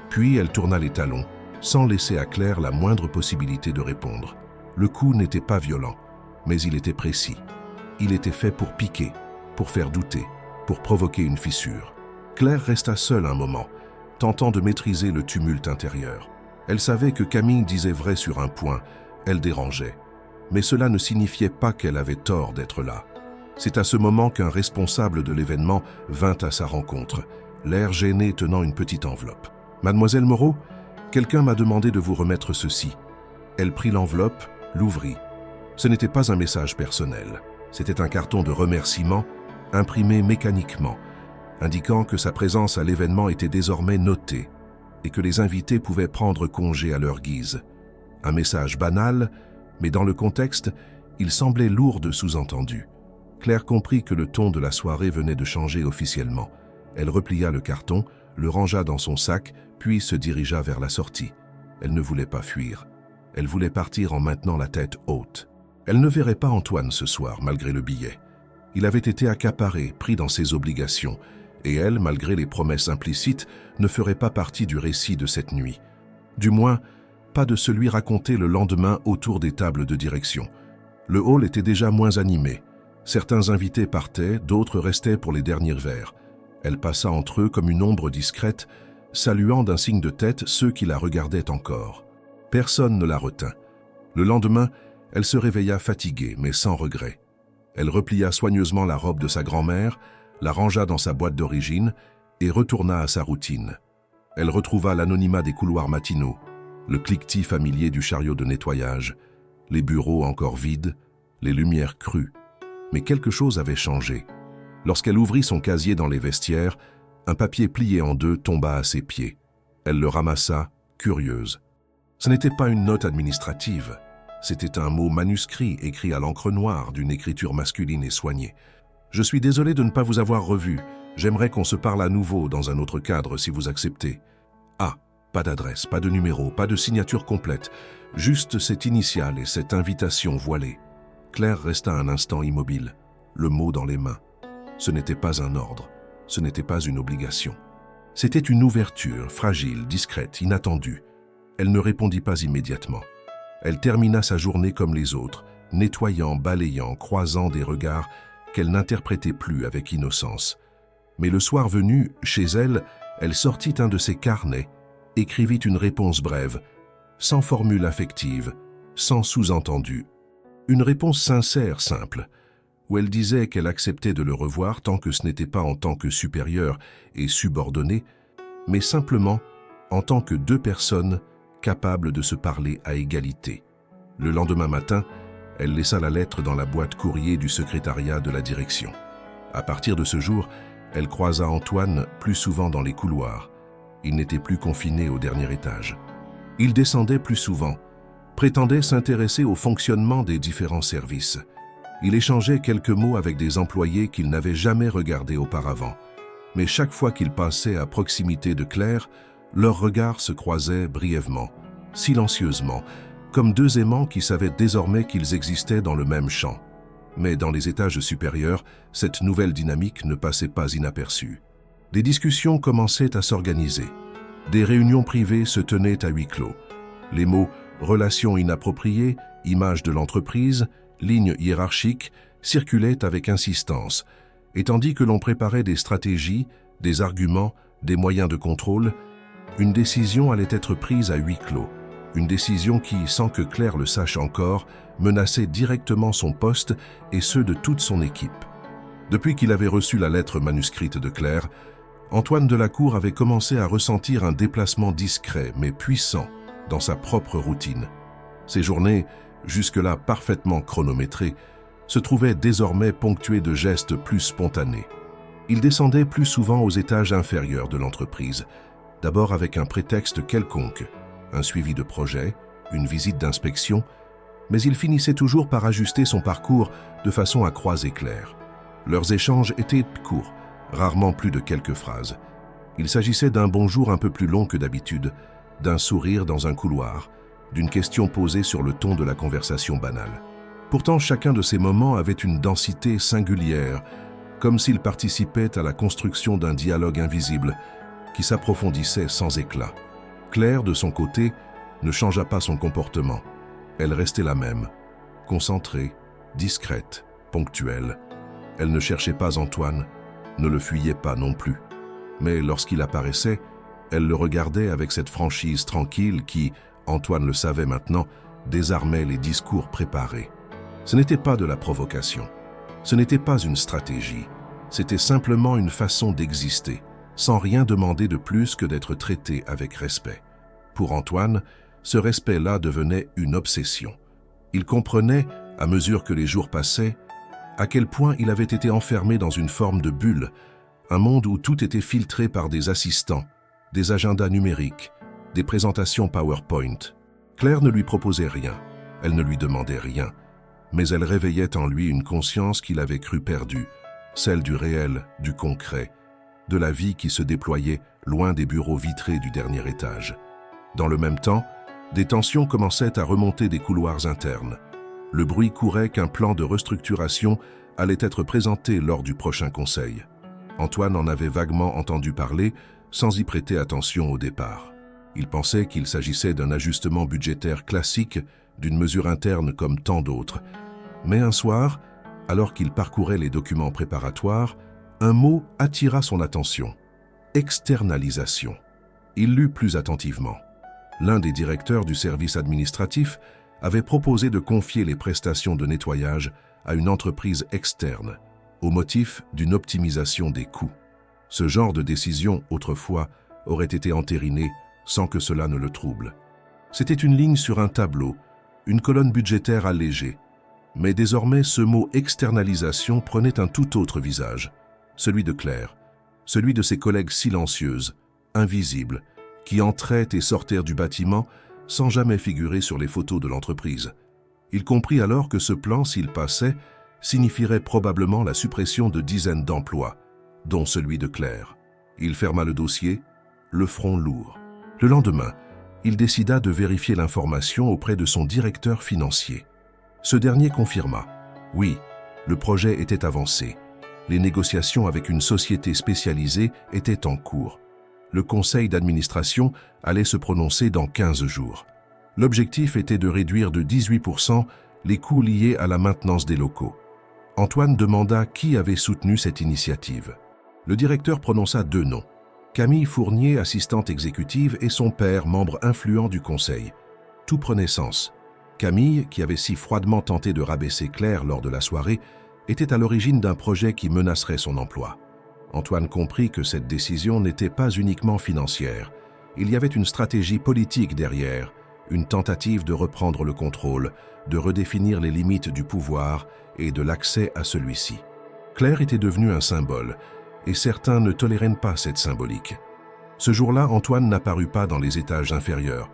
Speaker 1: Puis elle tourna les talons, sans laisser à Claire la moindre possibilité de répondre. Le coup n'était pas violent, mais il était précis. Il était fait pour piquer, pour faire douter, pour provoquer une fissure. Claire resta seule un moment, tentant de maîtriser le tumulte intérieur. Elle savait que Camille disait vrai sur un point, elle dérangeait. Mais cela ne signifiait pas qu'elle avait tort d'être là. C'est à ce moment qu'un responsable de l'événement vint à sa rencontre, l'air gêné tenant une petite enveloppe. « Mademoiselle Moreau, quelqu'un m'a demandé de vous remettre ceci. » Elle prit l'enveloppe, l'ouvrit. Ce n'était pas un message personnel. C'était un carton de remerciement, imprimé mécaniquement, indiquant que sa présence à l'événement était désormais notée et que les invités pouvaient prendre congé à leur guise. Un message banal, mais dans le contexte, il semblait lourd de sous-entendus. Claire comprit que le ton de la soirée venait de changer officiellement. Elle replia le carton, le rangea dans son sac, puis se dirigea vers la sortie. Elle ne voulait pas fuir. Elle voulait partir en maintenant la tête haute. Elle ne verrait pas Antoine ce soir, malgré le billet. Il avait été accaparé, pris dans ses obligations, et elle, malgré les promesses implicites, ne ferait pas partie du récit de cette nuit. Du moins, pas de celui raconté le lendemain autour des tables de direction. Le hall était déjà moins animé. Certains invités partaient, d'autres restaient pour les derniers verres. Elle passa entre eux comme une ombre discrète, saluant d'un signe de tête ceux qui la regardaient encore. Personne ne la retint. Le lendemain, elle se réveilla fatiguée, mais sans regret. Elle replia soigneusement la robe de sa grand-mère, la rangea dans sa boîte d'origine et retourna à sa routine. Elle retrouva l'anonymat des couloirs matinaux, le cliquetis familier du chariot de nettoyage, les bureaux encore vides, les lumières crues. Mais quelque chose avait changé. Lorsqu'elle ouvrit son casier dans les vestiaires, un papier plié en deux tomba à ses pieds. Elle le ramassa, curieuse. Ce n'était pas une note administrative. C'était un mot manuscrit écrit à l'encre noire d'une écriture masculine et soignée. « Je suis désolé de ne pas vous avoir revu. J'aimerais qu'on se parle à nouveau dans un autre cadre si vous acceptez. » Ah, pas d'adresse, pas de numéro, pas de signature complète. Juste cette initiale et cette invitation voilée. Claire resta un instant immobile, le mot dans les mains. Ce n'était pas un ordre, ce n'était pas une obligation. C'était une ouverture, fragile, discrète, inattendue. Elle ne répondit pas immédiatement. Elle termina sa journée comme les autres, nettoyant, balayant, croisant des regards qu'elle n'interprétait plus avec innocence. Mais le soir venu, chez elle, elle sortit un de ses carnets, écrivit une réponse brève, sans formule affective, sans sous-entendu. Une réponse sincère, simple, où elle disait qu'elle acceptait de le revoir tant que ce n'était pas en tant que supérieur et subordonné, mais simplement en tant que deux personnes capables de se parler à égalité. Le lendemain matin, elle laissa la lettre dans la boîte courrier du secrétariat de la direction. À partir de ce jour, elle croisa Antoine plus souvent dans les couloirs. Il n'était plus confiné au dernier étage. Il descendait plus souvent, prétendait s'intéresser au fonctionnement des différents services. Il échangeait quelques mots avec des employés qu'il n'avait jamais regardés auparavant. Mais chaque fois qu'il passait à proximité de Claire, leurs regards se croisaient brièvement, silencieusement, comme deux aimants qui savaient désormais qu'ils existaient dans le même champ. Mais dans les étages supérieurs, cette nouvelle dynamique ne passait pas inaperçue. Des discussions commençaient à s'organiser. Des réunions privées se tenaient à huis clos. Les mots « relations inappropriées »,« image de l'entreprise »,« ligne hiérarchique » circulaient avec insistance, et tandis que l'on préparait des stratégies, des arguments, des moyens de contrôle, une décision allait être prise à huis clos. Une décision qui, sans que Claire le sache encore, menaçait directement son poste et ceux de toute son équipe. Depuis qu'il avait reçu la lettre manuscrite de Claire, Antoine Delacour avait commencé à ressentir un déplacement discret mais puissant dans sa propre routine. Ses journées, jusque-là parfaitement chronométrées, se trouvaient désormais ponctuées de gestes plus spontanés. Il descendait plus souvent aux étages inférieurs de l'entreprise, d'abord avec un prétexte quelconque, un suivi de projet, une visite d'inspection, mais il finissait toujours par ajuster son parcours de façon à croiser Claire. Leurs échanges étaient courts, rarement plus de quelques phrases. Il s'agissait d'un bonjour un peu plus long que d'habitude, d'un sourire dans un couloir, d'une question posée sur le ton de la conversation banale. Pourtant, chacun de ces moments avait une densité singulière, comme s'il participait à la construction d'un dialogue invisible qui s'approfondissait sans éclat. Claire, de son côté, ne changea pas son comportement. Elle restait la même, concentrée, discrète, ponctuelle. Elle ne cherchait pas Antoine, ne le fuyait pas non plus. Mais lorsqu'il apparaissait, elle le regardait avec cette franchise tranquille qui, Antoine le savait maintenant, désarmait les discours préparés. Ce n'était pas de la provocation, ce n'était pas une stratégie, c'était simplement une façon d'exister, sans rien demander de plus que d'être traité avec respect. Pour Antoine, ce respect-là devenait une obsession. Il comprenait, à mesure que les jours passaient, à quel point il avait été enfermé dans une forme de bulle, un monde où tout était filtré par des assistants, des agendas numériques, des présentations PowerPoint. Claire ne lui proposait rien, elle ne lui demandait rien, mais elle réveillait en lui une conscience qu'il avait cru perdue, celle du réel, du concret, de la vie qui se déployait loin des bureaux vitrés du dernier étage. Dans le même temps, des tensions commençaient à remonter des couloirs internes. Le bruit courait qu'un plan de restructuration allait être présenté lors du prochain conseil. Antoine en avait vaguement entendu parler, sans y prêter attention au départ. Il pensait qu'il s'agissait d'un ajustement budgétaire classique, d'une mesure interne comme tant d'autres. Mais un soir, alors qu'il parcourait les documents préparatoires, un mot attira son attention. Externalisation. Il lut plus attentivement. L'un des directeurs du service administratif avait proposé de confier les prestations de nettoyage à une entreprise externe, au motif d'une optimisation des coûts. Ce genre de décision, autrefois, aurait été entériné sans que cela ne le trouble. C'était une ligne sur un tableau, une colonne budgétaire allégée. Mais désormais, ce mot externalisation prenait un tout autre visage, celui de Claire, celui de ses collègues silencieuses, invisibles, qui entraient et sortaient du bâtiment sans jamais figurer sur les photos de l'entreprise. Il comprit alors que ce plan, s'il passait, signifierait probablement la suppression de dizaines d'emplois, dont celui de Claire. Il ferma le dossier, le front lourd. Le lendemain, il décida de vérifier l'information auprès de son directeur financier. Ce dernier confirma. Oui, le projet était avancé. Les négociations avec une société spécialisée étaient en cours. Le conseil d'administration allait se prononcer dans 15 jours. L'objectif était de réduire de 18% les coûts liés à la maintenance des locaux. Antoine demanda qui avait soutenu cette initiative. Le directeur prononça 2 noms. Camille Fournier, assistante exécutive, et son père, membre influent du conseil. Tout prenait sens. Camille, qui avait si froidement tenté de rabaisser Claire lors de la soirée, était à l'origine d'un projet qui menacerait son emploi. Antoine comprit que cette décision n'était pas uniquement financière. Il y avait une stratégie politique derrière, une tentative de reprendre le contrôle, de redéfinir les limites du pouvoir et de l'accès à celui-ci. Claire était devenue un symbole, et certains ne toléraient pas cette symbolique. Ce jour-là, Antoine n'apparut pas dans les étages inférieurs.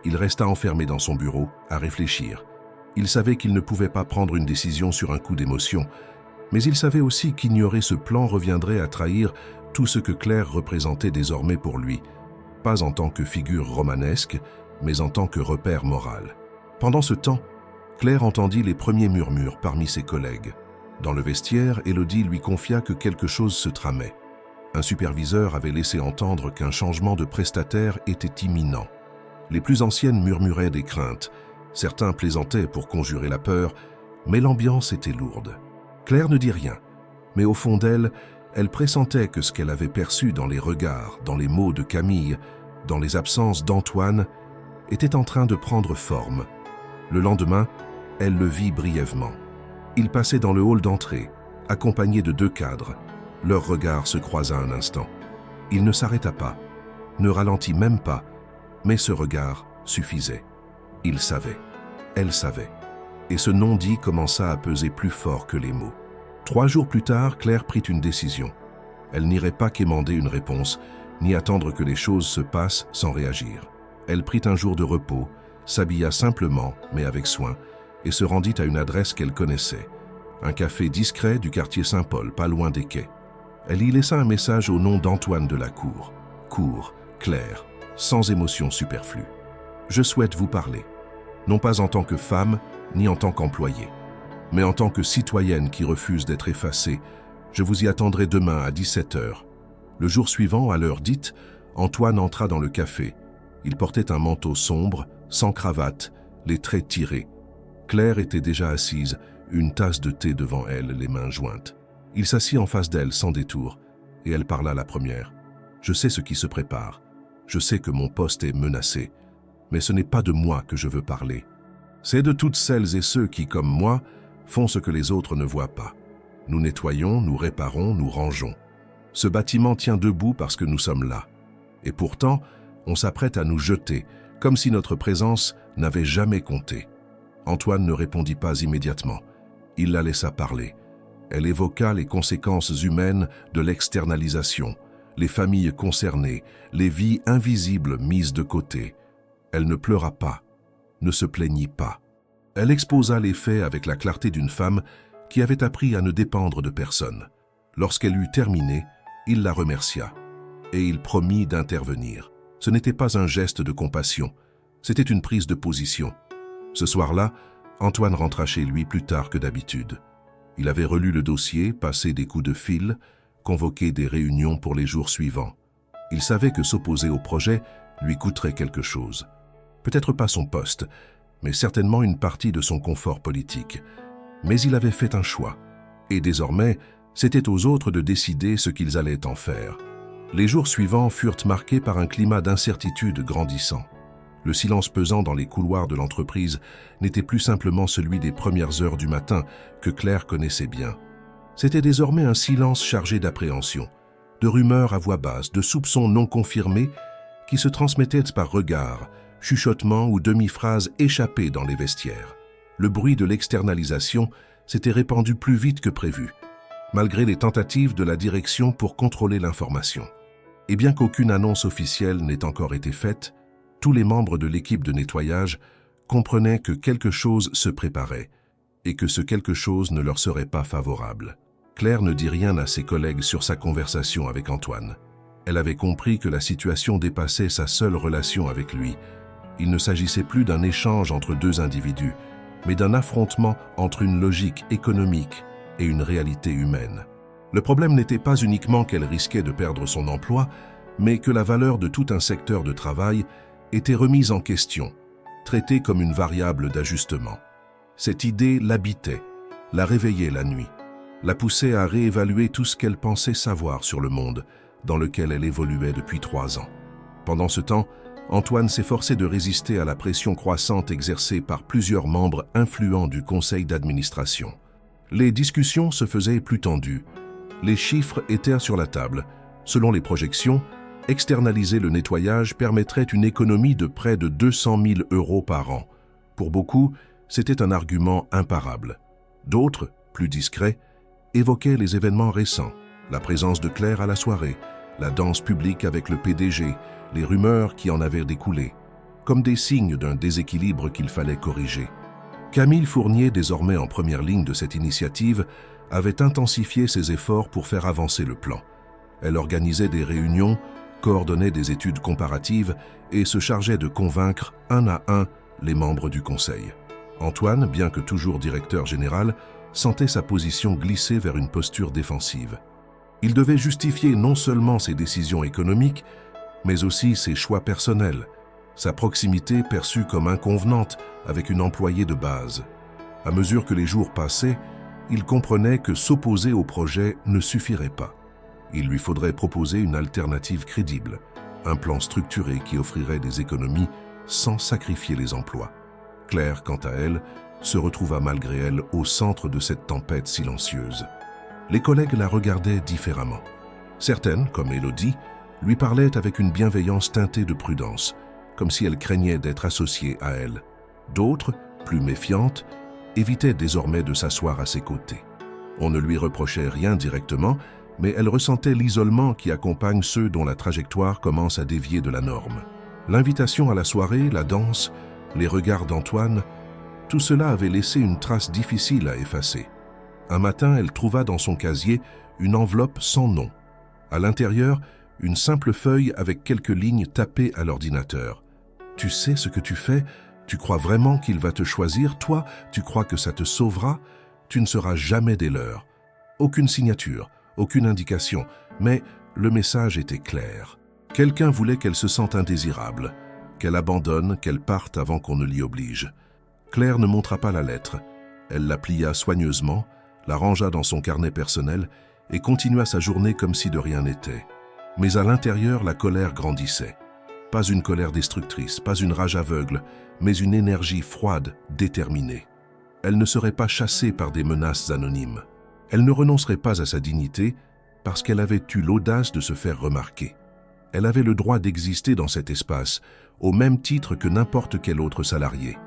Speaker 1: Il resta enfermé dans son bureau, à réfléchir. Il savait qu'il ne pouvait pas prendre une décision sur un coup d'émotion, mais il savait aussi qu'ignorer ce plan reviendrait à trahir tout ce que Claire représentait désormais pour lui, pas en tant que figure romanesque, mais en tant que repère moral. Pendant ce temps, Claire entendit les premiers murmures parmi ses collègues. Dans le vestiaire, Élodie lui confia que quelque chose se tramait. Un superviseur avait laissé entendre qu'un changement de prestataire était imminent. Les plus anciennes murmuraient des craintes. Certains plaisantaient pour conjurer la peur, mais l'ambiance était lourde. Claire ne dit rien, mais au fond d'elle, elle pressentait que ce qu'elle avait perçu dans les regards, dans les mots de Camille, dans les absences d'Antoine, était en train de prendre forme. Le lendemain, elle le vit brièvement. Il passait dans le hall d'entrée, accompagné de 2 cadres. Leur regard se croisa un instant. Il ne s'arrêta pas, ne ralentit même pas, mais ce regard suffisait. Il savait, elle savait, et ce non-dit commença à peser plus fort que les mots. 3 jours plus tard, Claire prit une décision. Elle n'irait pas quémander une réponse, ni attendre que les choses se passent sans réagir. Elle prit un jour de repos, s'habilla simplement, mais avec soin, et se rendit à une adresse qu'elle connaissait, un café discret du quartier Saint-Paul, pas loin des quais. Elle y laissa un message au nom d'Antoine Delacour. court, clair, sans émotion superflue. Je souhaite vous parler, non pas en tant que femme, ni en tant qu'employée, mais en tant que citoyenne qui refuse d'être effacée. Je vous y attendrai demain à 17h. Le jour suivant, à l'heure dite, Antoine entra dans le café. Il portait un manteau sombre, sans cravate, les traits tirés. Claire était déjà assise, une tasse de thé devant elle, les mains jointes. Il s'assit en face d'elle sans détour, et elle parla la première. « Je sais ce qui se prépare. Je sais que mon poste est menacé. Mais ce n'est pas de moi que je veux parler. C'est de toutes celles et ceux qui, comme moi, font ce que les autres ne voient pas. Nous nettoyons, nous réparons, nous rangeons. Ce bâtiment tient debout parce que nous sommes là. Et pourtant, on s'apprête à nous jeter, comme si notre présence n'avait jamais compté. » Antoine ne répondit pas immédiatement. Il la laissa parler. Elle évoqua les conséquences humaines de l'externalisation, les familles concernées, les vies invisibles mises de côté. Elle ne pleura pas, ne se plaignit pas. Elle exposa les faits avec la clarté d'une femme qui avait appris à ne dépendre de personne. Lorsqu'elle eut terminé, il la remercia, et il promit d'intervenir. Ce n'était pas un geste de compassion, c'était une prise de position. Ce soir-là, Antoine rentra chez lui plus tard que d'habitude. Il avait relu le dossier, passé des coups de fil, convoqué des réunions pour les jours suivants. Il savait que s'opposer au projet lui coûterait quelque chose. Peut-être pas son poste, mais certainement une partie de son confort politique. Mais il avait fait un choix, et désormais, c'était aux autres de décider ce qu'ils allaient en faire. Les jours suivants furent marqués par un climat d'incertitude grandissant. Le silence pesant dans les couloirs de l'entreprise n'était plus simplement celui des premières heures du matin que Claire connaissait bien. C'était désormais un silence chargé d'appréhension, de rumeurs à voix basse, de soupçons non confirmés qui se transmettaient par regards, chuchotements ou demi-phrases échappées dans les vestiaires. Le bruit de l'externalisation s'était répandu plus vite que prévu, malgré les tentatives de la direction pour contrôler l'information. Et bien qu'aucune annonce officielle n'ait encore été faite, tous les membres de l'équipe de nettoyage comprenaient que quelque chose se préparait et que ce quelque chose ne leur serait pas favorable. Claire ne dit rien à ses collègues sur sa conversation avec Antoine. Elle avait compris que la situation dépassait sa seule relation avec lui. Il ne s'agissait plus d'un échange entre deux individus, mais d'un affrontement entre une logique économique et une réalité humaine. Le problème n'était pas uniquement qu'elle risquait de perdre son emploi, mais que la valeur de tout un secteur de travail était remise en question, traitée comme une variable d'ajustement. Cette idée l'habitait, la réveillait la nuit, la poussait à réévaluer tout ce qu'elle pensait savoir sur le monde dans lequel elle évoluait depuis 3 ans. Pendant ce temps, Antoine s'efforçait de résister à la pression croissante exercée par plusieurs membres influents du conseil d'administration. Les discussions se faisaient plus tendues. Les chiffres étaient sur la table. Selon les projections, externaliser le nettoyage permettrait une économie de près de 200 000 € par an. Pour beaucoup, c'était un argument imparable. D'autres, plus discrets, évoquaient les événements récents, la présence de Claire à la soirée, la danse publique avec le PDG, les rumeurs qui en avaient découlé, comme des signes d'un déséquilibre qu'il fallait corriger. Camille Fournier, désormais en première ligne de cette initiative, avait intensifié ses efforts pour faire avancer le plan. Elle organisait des réunions, coordonnait des études comparatives et se chargeait de convaincre un à un les membres du conseil. Antoine, bien que toujours directeur général, sentait sa position glisser vers une posture défensive. Il devait justifier non seulement ses décisions économiques, mais aussi ses choix personnels, sa proximité perçue comme inconvenante avec une employée de base. À mesure que les jours passaient, il comprenait que s'opposer au projet ne suffirait pas. Il lui faudrait proposer une alternative crédible, un plan structuré qui offrirait des économies sans sacrifier les emplois. Claire, quant à elle, se retrouva malgré elle au centre de cette tempête silencieuse. Les collègues la regardaient différemment. Certaines, comme Élodie, lui parlaient avec une bienveillance teintée de prudence, comme si elle craignait d'être associée à elle. D'autres, plus méfiantes, évitaient désormais de s'asseoir à ses côtés. On ne lui reprochait rien directement, mais elle ressentait l'isolement qui accompagne ceux dont la trajectoire commence à dévier de la norme. L'invitation à la soirée, la danse, les regards d'Antoine, tout cela avait laissé une trace difficile à effacer. Un matin, elle trouva dans son casier une enveloppe sans nom. À l'intérieur, une simple feuille avec quelques lignes tapées à l'ordinateur. « Tu sais ce que tu fais? Tu crois vraiment qu'il va te choisir? Toi, tu crois que ça te sauvera? Tu ne seras jamais des leurs. » Aucune signature, aucune indication, mais le message était clair. Quelqu'un voulait qu'elle se sente indésirable, qu'elle abandonne, qu'elle parte avant qu'on ne l'y oblige. Claire ne montra pas la lettre. Elle la plia soigneusement, la rangea dans son carnet personnel et continua sa journée comme si de rien n'était. Mais à l'intérieur, la colère grandissait. Pas une colère destructrice, pas une rage aveugle, mais une énergie froide, déterminée. Elle ne serait pas chassée par des menaces anonymes. Elle ne renoncerait pas à sa dignité parce qu'elle avait eu l'audace de se faire remarquer. Elle avait le droit d'exister dans cet espace, au même titre que n'importe quel autre salarié.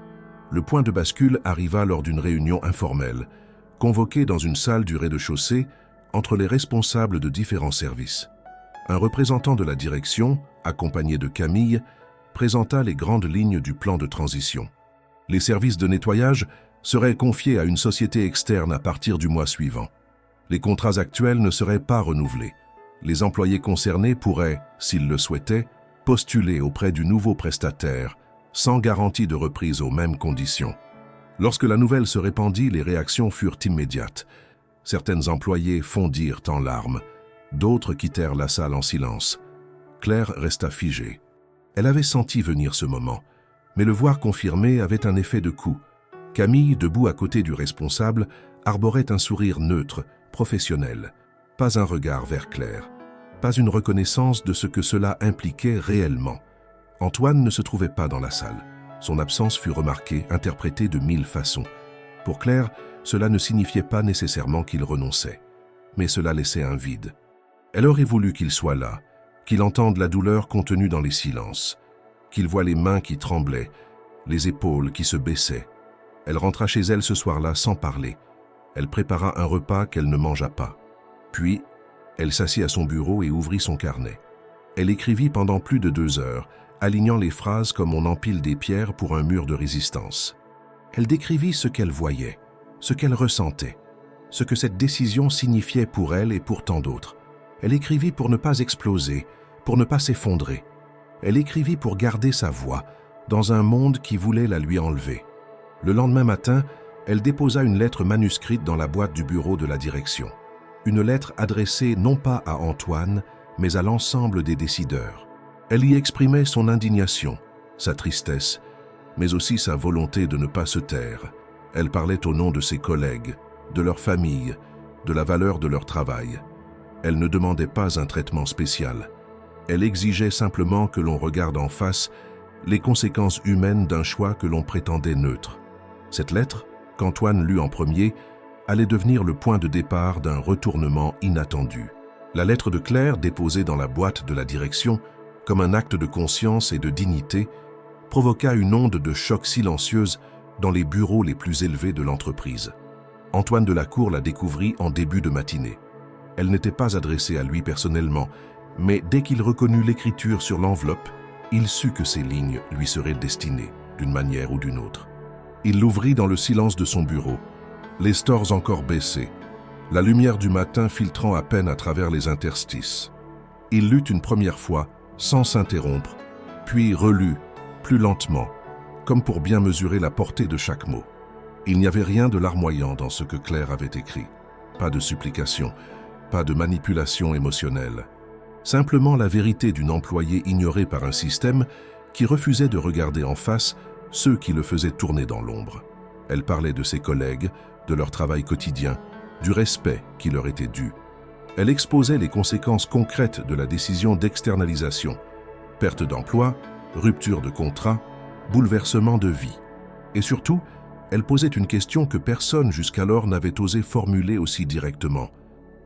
Speaker 1: Le point de bascule arriva lors d'une réunion informelle, convoquée dans une salle du rez-de-chaussée entre les responsables de différents services. Un représentant de la direction, accompagné de Camille, présenta les grandes lignes du plan de transition. Les services de nettoyage seraient confiés à une société externe à partir du mois suivant. Les contrats actuels ne seraient pas renouvelés. Les employés concernés pourraient, s'ils le souhaitaient, postuler auprès du nouveau prestataire, sans garantie de reprise aux mêmes conditions. Lorsque la nouvelle se répandit, les réactions furent immédiates. Certains employés fondirent en larmes, d'autres quittèrent la salle en silence. Claire resta figée. Elle avait senti venir ce moment, mais le voir confirmé avait un effet de coup. Camille, debout à côté du responsable, arborait un sourire neutre, professionnel. Pas un regard vers Claire. Pas une reconnaissance de ce que cela impliquait réellement. Antoine ne se trouvait pas dans la salle. Son absence fut remarquée, interprétée de 1000 façons. Pour Claire, cela ne signifiait pas nécessairement qu'il renonçait, mais cela laissait un vide. Elle aurait voulu qu'il soit là, qu'il entende la douleur contenue dans les silences, qu'il voie les mains qui tremblaient, les épaules qui se baissaient. Elle rentra chez elle ce soir-là sans parler. Elle prépara un repas qu'elle ne mangea pas. Puis, elle s'assit à son bureau et ouvrit son carnet. Elle écrivit pendant plus de 2 heures, alignant les phrases comme on empile des pierres pour un mur de résistance. Elle décrivit ce qu'elle voyait, ce qu'elle ressentait, ce que cette décision signifiait pour elle et pour tant d'autres. Elle écrivit pour ne pas exploser, pour ne pas s'effondrer. Elle écrivit pour garder sa voix, dans un monde qui voulait la lui enlever. Le lendemain matin, elle déposa une lettre manuscrite dans la boîte du bureau de la direction. Une lettre adressée non pas à Antoine, mais à l'ensemble des décideurs. Elle y exprimait son indignation, sa tristesse, mais aussi sa volonté de ne pas se taire. Elle parlait au nom de ses collègues, de leur famille, de la valeur de leur travail. Elle ne demandait pas un traitement spécial. Elle exigeait simplement que l'on regarde en face les conséquences humaines d'un choix que l'on prétendait neutre. Cette lettre, qu'Antoine lut en premier, allait devenir le point de départ d'un retournement inattendu. La lettre de Claire, déposée dans la boîte de la direction, comme un acte de conscience et de dignité, provoqua une onde de choc silencieuse dans les bureaux les plus élevés de l'entreprise. Antoine Delacour la découvrit en début de matinée. Elle n'était pas adressée à lui personnellement, mais dès qu'il reconnut l'écriture sur l'enveloppe, il sut que ces lignes lui seraient destinées, d'une manière ou d'une autre. Il l'ouvrit dans le silence de son bureau, les stores encore baissés, la lumière du matin filtrant à peine à travers les interstices. Il lut une première fois, sans s'interrompre, puis relut, plus lentement, comme pour bien mesurer la portée de chaque mot. Il n'y avait rien de larmoyant dans ce que Claire avait écrit. Pas de supplication, pas de manipulation émotionnelle. Simplement la vérité d'une employée ignorée par un système qui refusait de regarder en face ceux qui le faisaient tourner dans l'ombre. Elle parlait de ses collègues, de leur travail quotidien, du respect qui leur était dû. Elle exposait les conséquences concrètes de la décision d'externalisation. Perte d'emploi, rupture de contrat, bouleversement de vie. Et surtout, elle posait une question que personne jusqu'alors n'avait osé formuler aussi directement.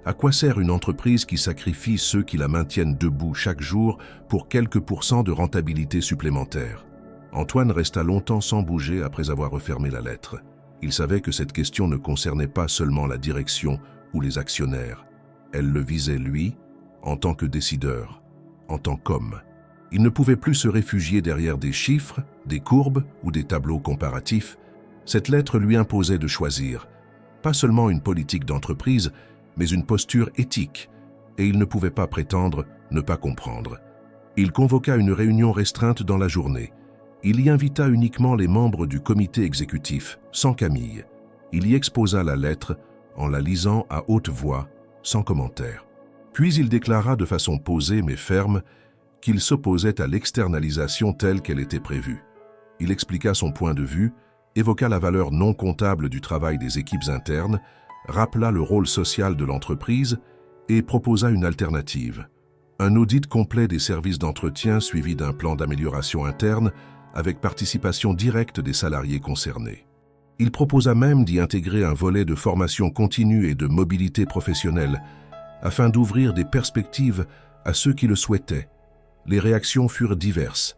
Speaker 1: À quoi sert une entreprise qui sacrifie ceux qui la maintiennent debout chaque jour pour quelques pourcents de rentabilité supplémentaire? Antoine resta longtemps sans bouger après avoir refermé la lettre. Il savait que cette question ne concernait pas seulement la direction ou les actionnaires. Elle le visait lui, en tant que décideur, en tant qu'homme. Il ne pouvait plus se réfugier derrière des chiffres, des courbes ou des tableaux comparatifs. Cette lettre lui imposait de choisir, pas seulement une politique d'entreprise, mais une posture éthique, et il ne pouvait pas prétendre ne pas comprendre. Il convoqua une réunion restreinte dans la journée. Il y invita uniquement les membres du comité exécutif, sans Camille. Il y exposa la lettre en la lisant à haute voix, sans commentaire. Puis il déclara de façon posée mais ferme qu'il s'opposait à l'externalisation telle qu'elle était prévue. Il expliqua son point de vue, évoqua la valeur non comptable du travail des équipes internes, rappela le rôle social de l'entreprise et proposa une alternative. Un audit complet des services d'entretien suivi d'un plan d'amélioration interne avec participation directe des salariés concernés. Il proposa même d'y intégrer un volet de formation continue et de mobilité professionnelle afin d'ouvrir des perspectives à ceux qui le souhaitaient. Les réactions furent diverses.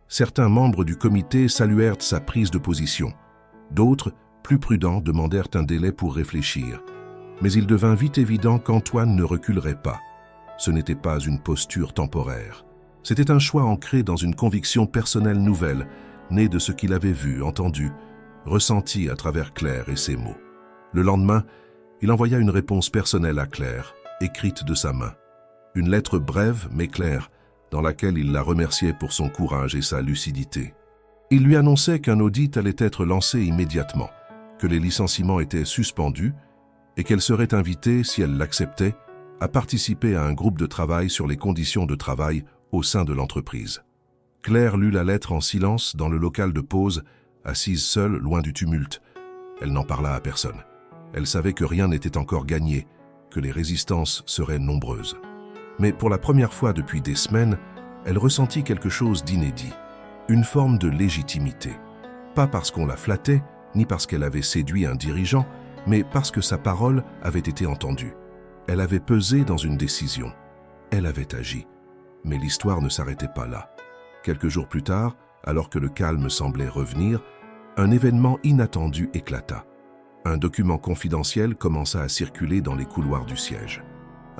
Speaker 1: Certains membres du comité saluèrent sa prise de position. D'autres, plus prudents, demandèrent un délai pour réfléchir. Mais il devint vite évident qu'Antoine ne reculerait pas. Ce n'était pas une posture temporaire. C'était un choix ancré dans une conviction personnelle nouvelle, née de ce qu'il avait vu, entendu, ressenti à travers Claire et ses mots. Le lendemain, il envoya une réponse personnelle à Claire, écrite de sa main. Une lettre brève mais claire, dans laquelle il la remerciait pour son courage et sa lucidité. Il lui annonçait qu'un audit allait être lancé immédiatement, que les licenciements étaient suspendus et qu'elle serait invitée, si elle l'acceptait, à participer à un groupe de travail sur les conditions de travail au sein de l'entreprise. Claire lut la lettre en silence dans le local de pause, assise seule, loin du tumulte. Elle n'en parla à personne. Elle savait que rien n'était encore gagné, que les résistances seraient nombreuses. Mais pour la première fois depuis des semaines, elle ressentit quelque chose d'inédit, une forme de légitimité. Pas parce qu'on la flattait, ni parce qu'elle avait séduit un dirigeant, mais parce que sa parole avait été entendue. Elle avait pesé dans une décision. Elle avait agi. Mais l'histoire ne s'arrêtait pas là. Quelques jours plus tard, alors que le calme semblait revenir, un événement inattendu éclata. Un document confidentiel commença à circuler dans les couloirs du siège.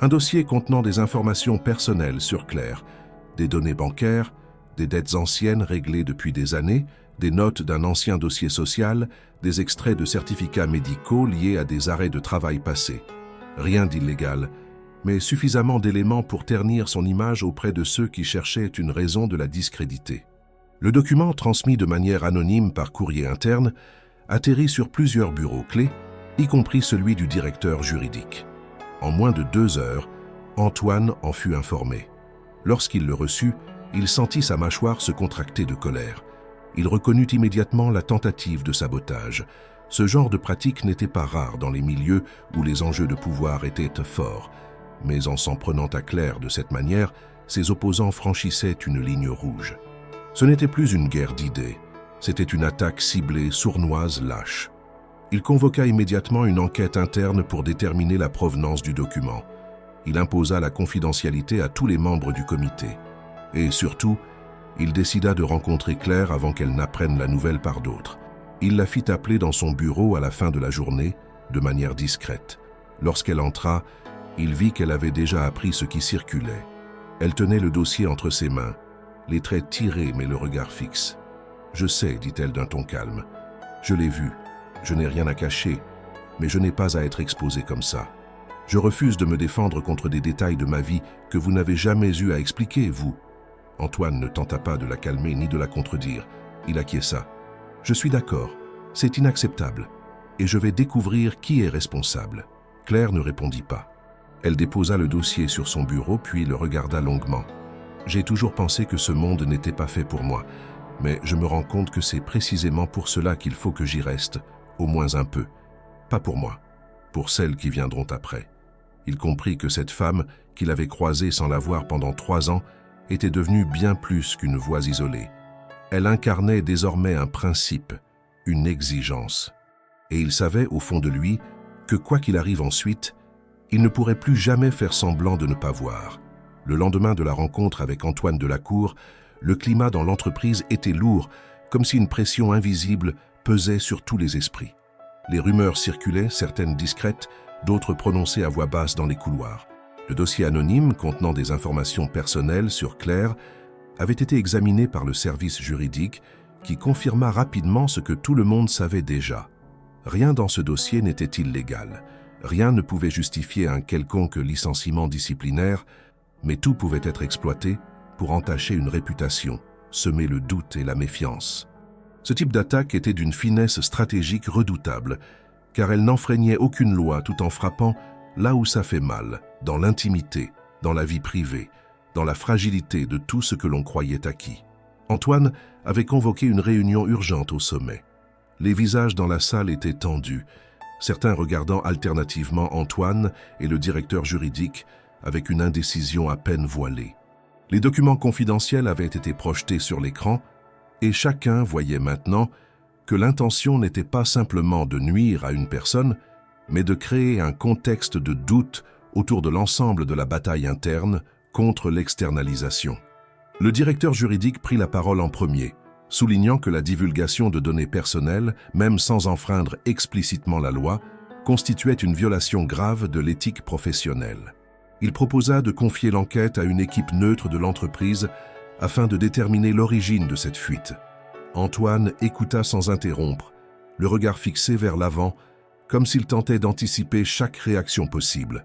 Speaker 1: Un dossier contenant des informations personnelles sur Claire, des données bancaires, des dettes anciennes réglées depuis des années, des notes d'un ancien dossier social, des extraits de certificats médicaux liés à des arrêts de travail passés. Rien d'illégal, mais suffisamment d'éléments pour ternir son image auprès de ceux qui cherchaient une raison de la discréditer. Le document, transmis de manière anonyme par courrier interne, atterrit sur plusieurs bureaux clés, y compris celui du directeur juridique. En moins de 2 heures, Antoine en fut informé. Lorsqu'il le reçut, il sentit sa mâchoire se contracter de colère. Il reconnut immédiatement la tentative de sabotage. Ce genre de pratique n'était pas rare dans les milieux où les enjeux de pouvoir étaient forts. Mais en s'en prenant à Claire de cette manière, ses opposants franchissaient une ligne rouge. Ce n'était plus une guerre d'idées, c'était une attaque ciblée, sournoise, lâche. Il convoqua immédiatement une enquête interne pour déterminer la provenance du document. Il imposa la confidentialité à tous les membres du comité. Et surtout, il décida de rencontrer Claire avant qu'elle n'apprenne la nouvelle par d'autres. Il la fit appeler dans son bureau à la fin de la journée, de manière discrète. Lorsqu'elle entra, il vit qu'elle avait déjà appris ce qui circulait. Elle tenait le dossier entre ses mains, les traits tirés mais le regard fixe. « Je sais, dit-elle d'un ton calme. Je l'ai vu. Je n'ai rien à cacher, mais je n'ai pas à être exposée comme ça. Je refuse de me défendre contre des détails de ma vie que vous n'avez jamais eu à expliquer, vous. » Antoine ne tenta pas de la calmer ni de la contredire. Il acquiesça. « Je suis d'accord. C'est inacceptable. Et je vais découvrir qui est responsable. » Claire ne répondit pas. Elle déposa le dossier sur son bureau puis le regarda longuement. « J'ai toujours pensé que ce monde n'était pas fait pour moi, mais je me rends compte que c'est précisément pour cela qu'il faut que j'y reste, au moins un peu. Pas pour moi, pour celles qui viendront après. » Il comprit que cette femme, qu'il avait croisée sans la voir pendant 3 ans, était devenue bien plus qu'une voix isolée. Elle incarnait désormais un principe, une exigence. Et il savait, au fond de lui, que quoi qu'il arrive ensuite, il ne pourrait plus jamais faire semblant de ne pas voir. Le lendemain de la rencontre avec Antoine Delacour, le climat dans l'entreprise était lourd, comme si une pression invisible pesait sur tous les esprits. Les rumeurs circulaient, certaines discrètes, d'autres prononcées à voix basse dans les couloirs. Le dossier anonyme, contenant des informations personnelles sur Claire, avait été examiné par le service juridique, qui confirma rapidement ce que tout le monde savait déjà. Rien dans ce dossier n'était illégal. Rien ne pouvait justifier un quelconque licenciement disciplinaire, mais tout pouvait être exploité pour entacher une réputation, semer le doute et la méfiance. Ce type d'attaque était d'une finesse stratégique redoutable, car elle n'enfreignait aucune loi tout en frappant là où ça fait mal, dans l'intimité, dans la vie privée, dans la fragilité de tout ce que l'on croyait acquis. Antoine avait convoqué une réunion urgente au sommet. Les visages dans la salle étaient tendus, certains regardant alternativement Antoine et le directeur juridique avec une indécision à peine voilée. Les documents confidentiels avaient été projetés sur l'écran et chacun voyait maintenant que l'intention n'était pas simplement de nuire à une personne, mais de créer un contexte de doute autour de l'ensemble de la bataille interne contre l'externalisation. Le directeur juridique prit la parole en premier, soulignant que la divulgation de données personnelles, même sans enfreindre explicitement la loi, constituait une violation grave de l'éthique professionnelle. Il proposa de confier l'enquête à une équipe neutre de l'entreprise afin de déterminer l'origine de cette fuite. Antoine écouta sans interrompre, le regard fixé vers l'avant, comme s'il tentait d'anticiper chaque réaction possible.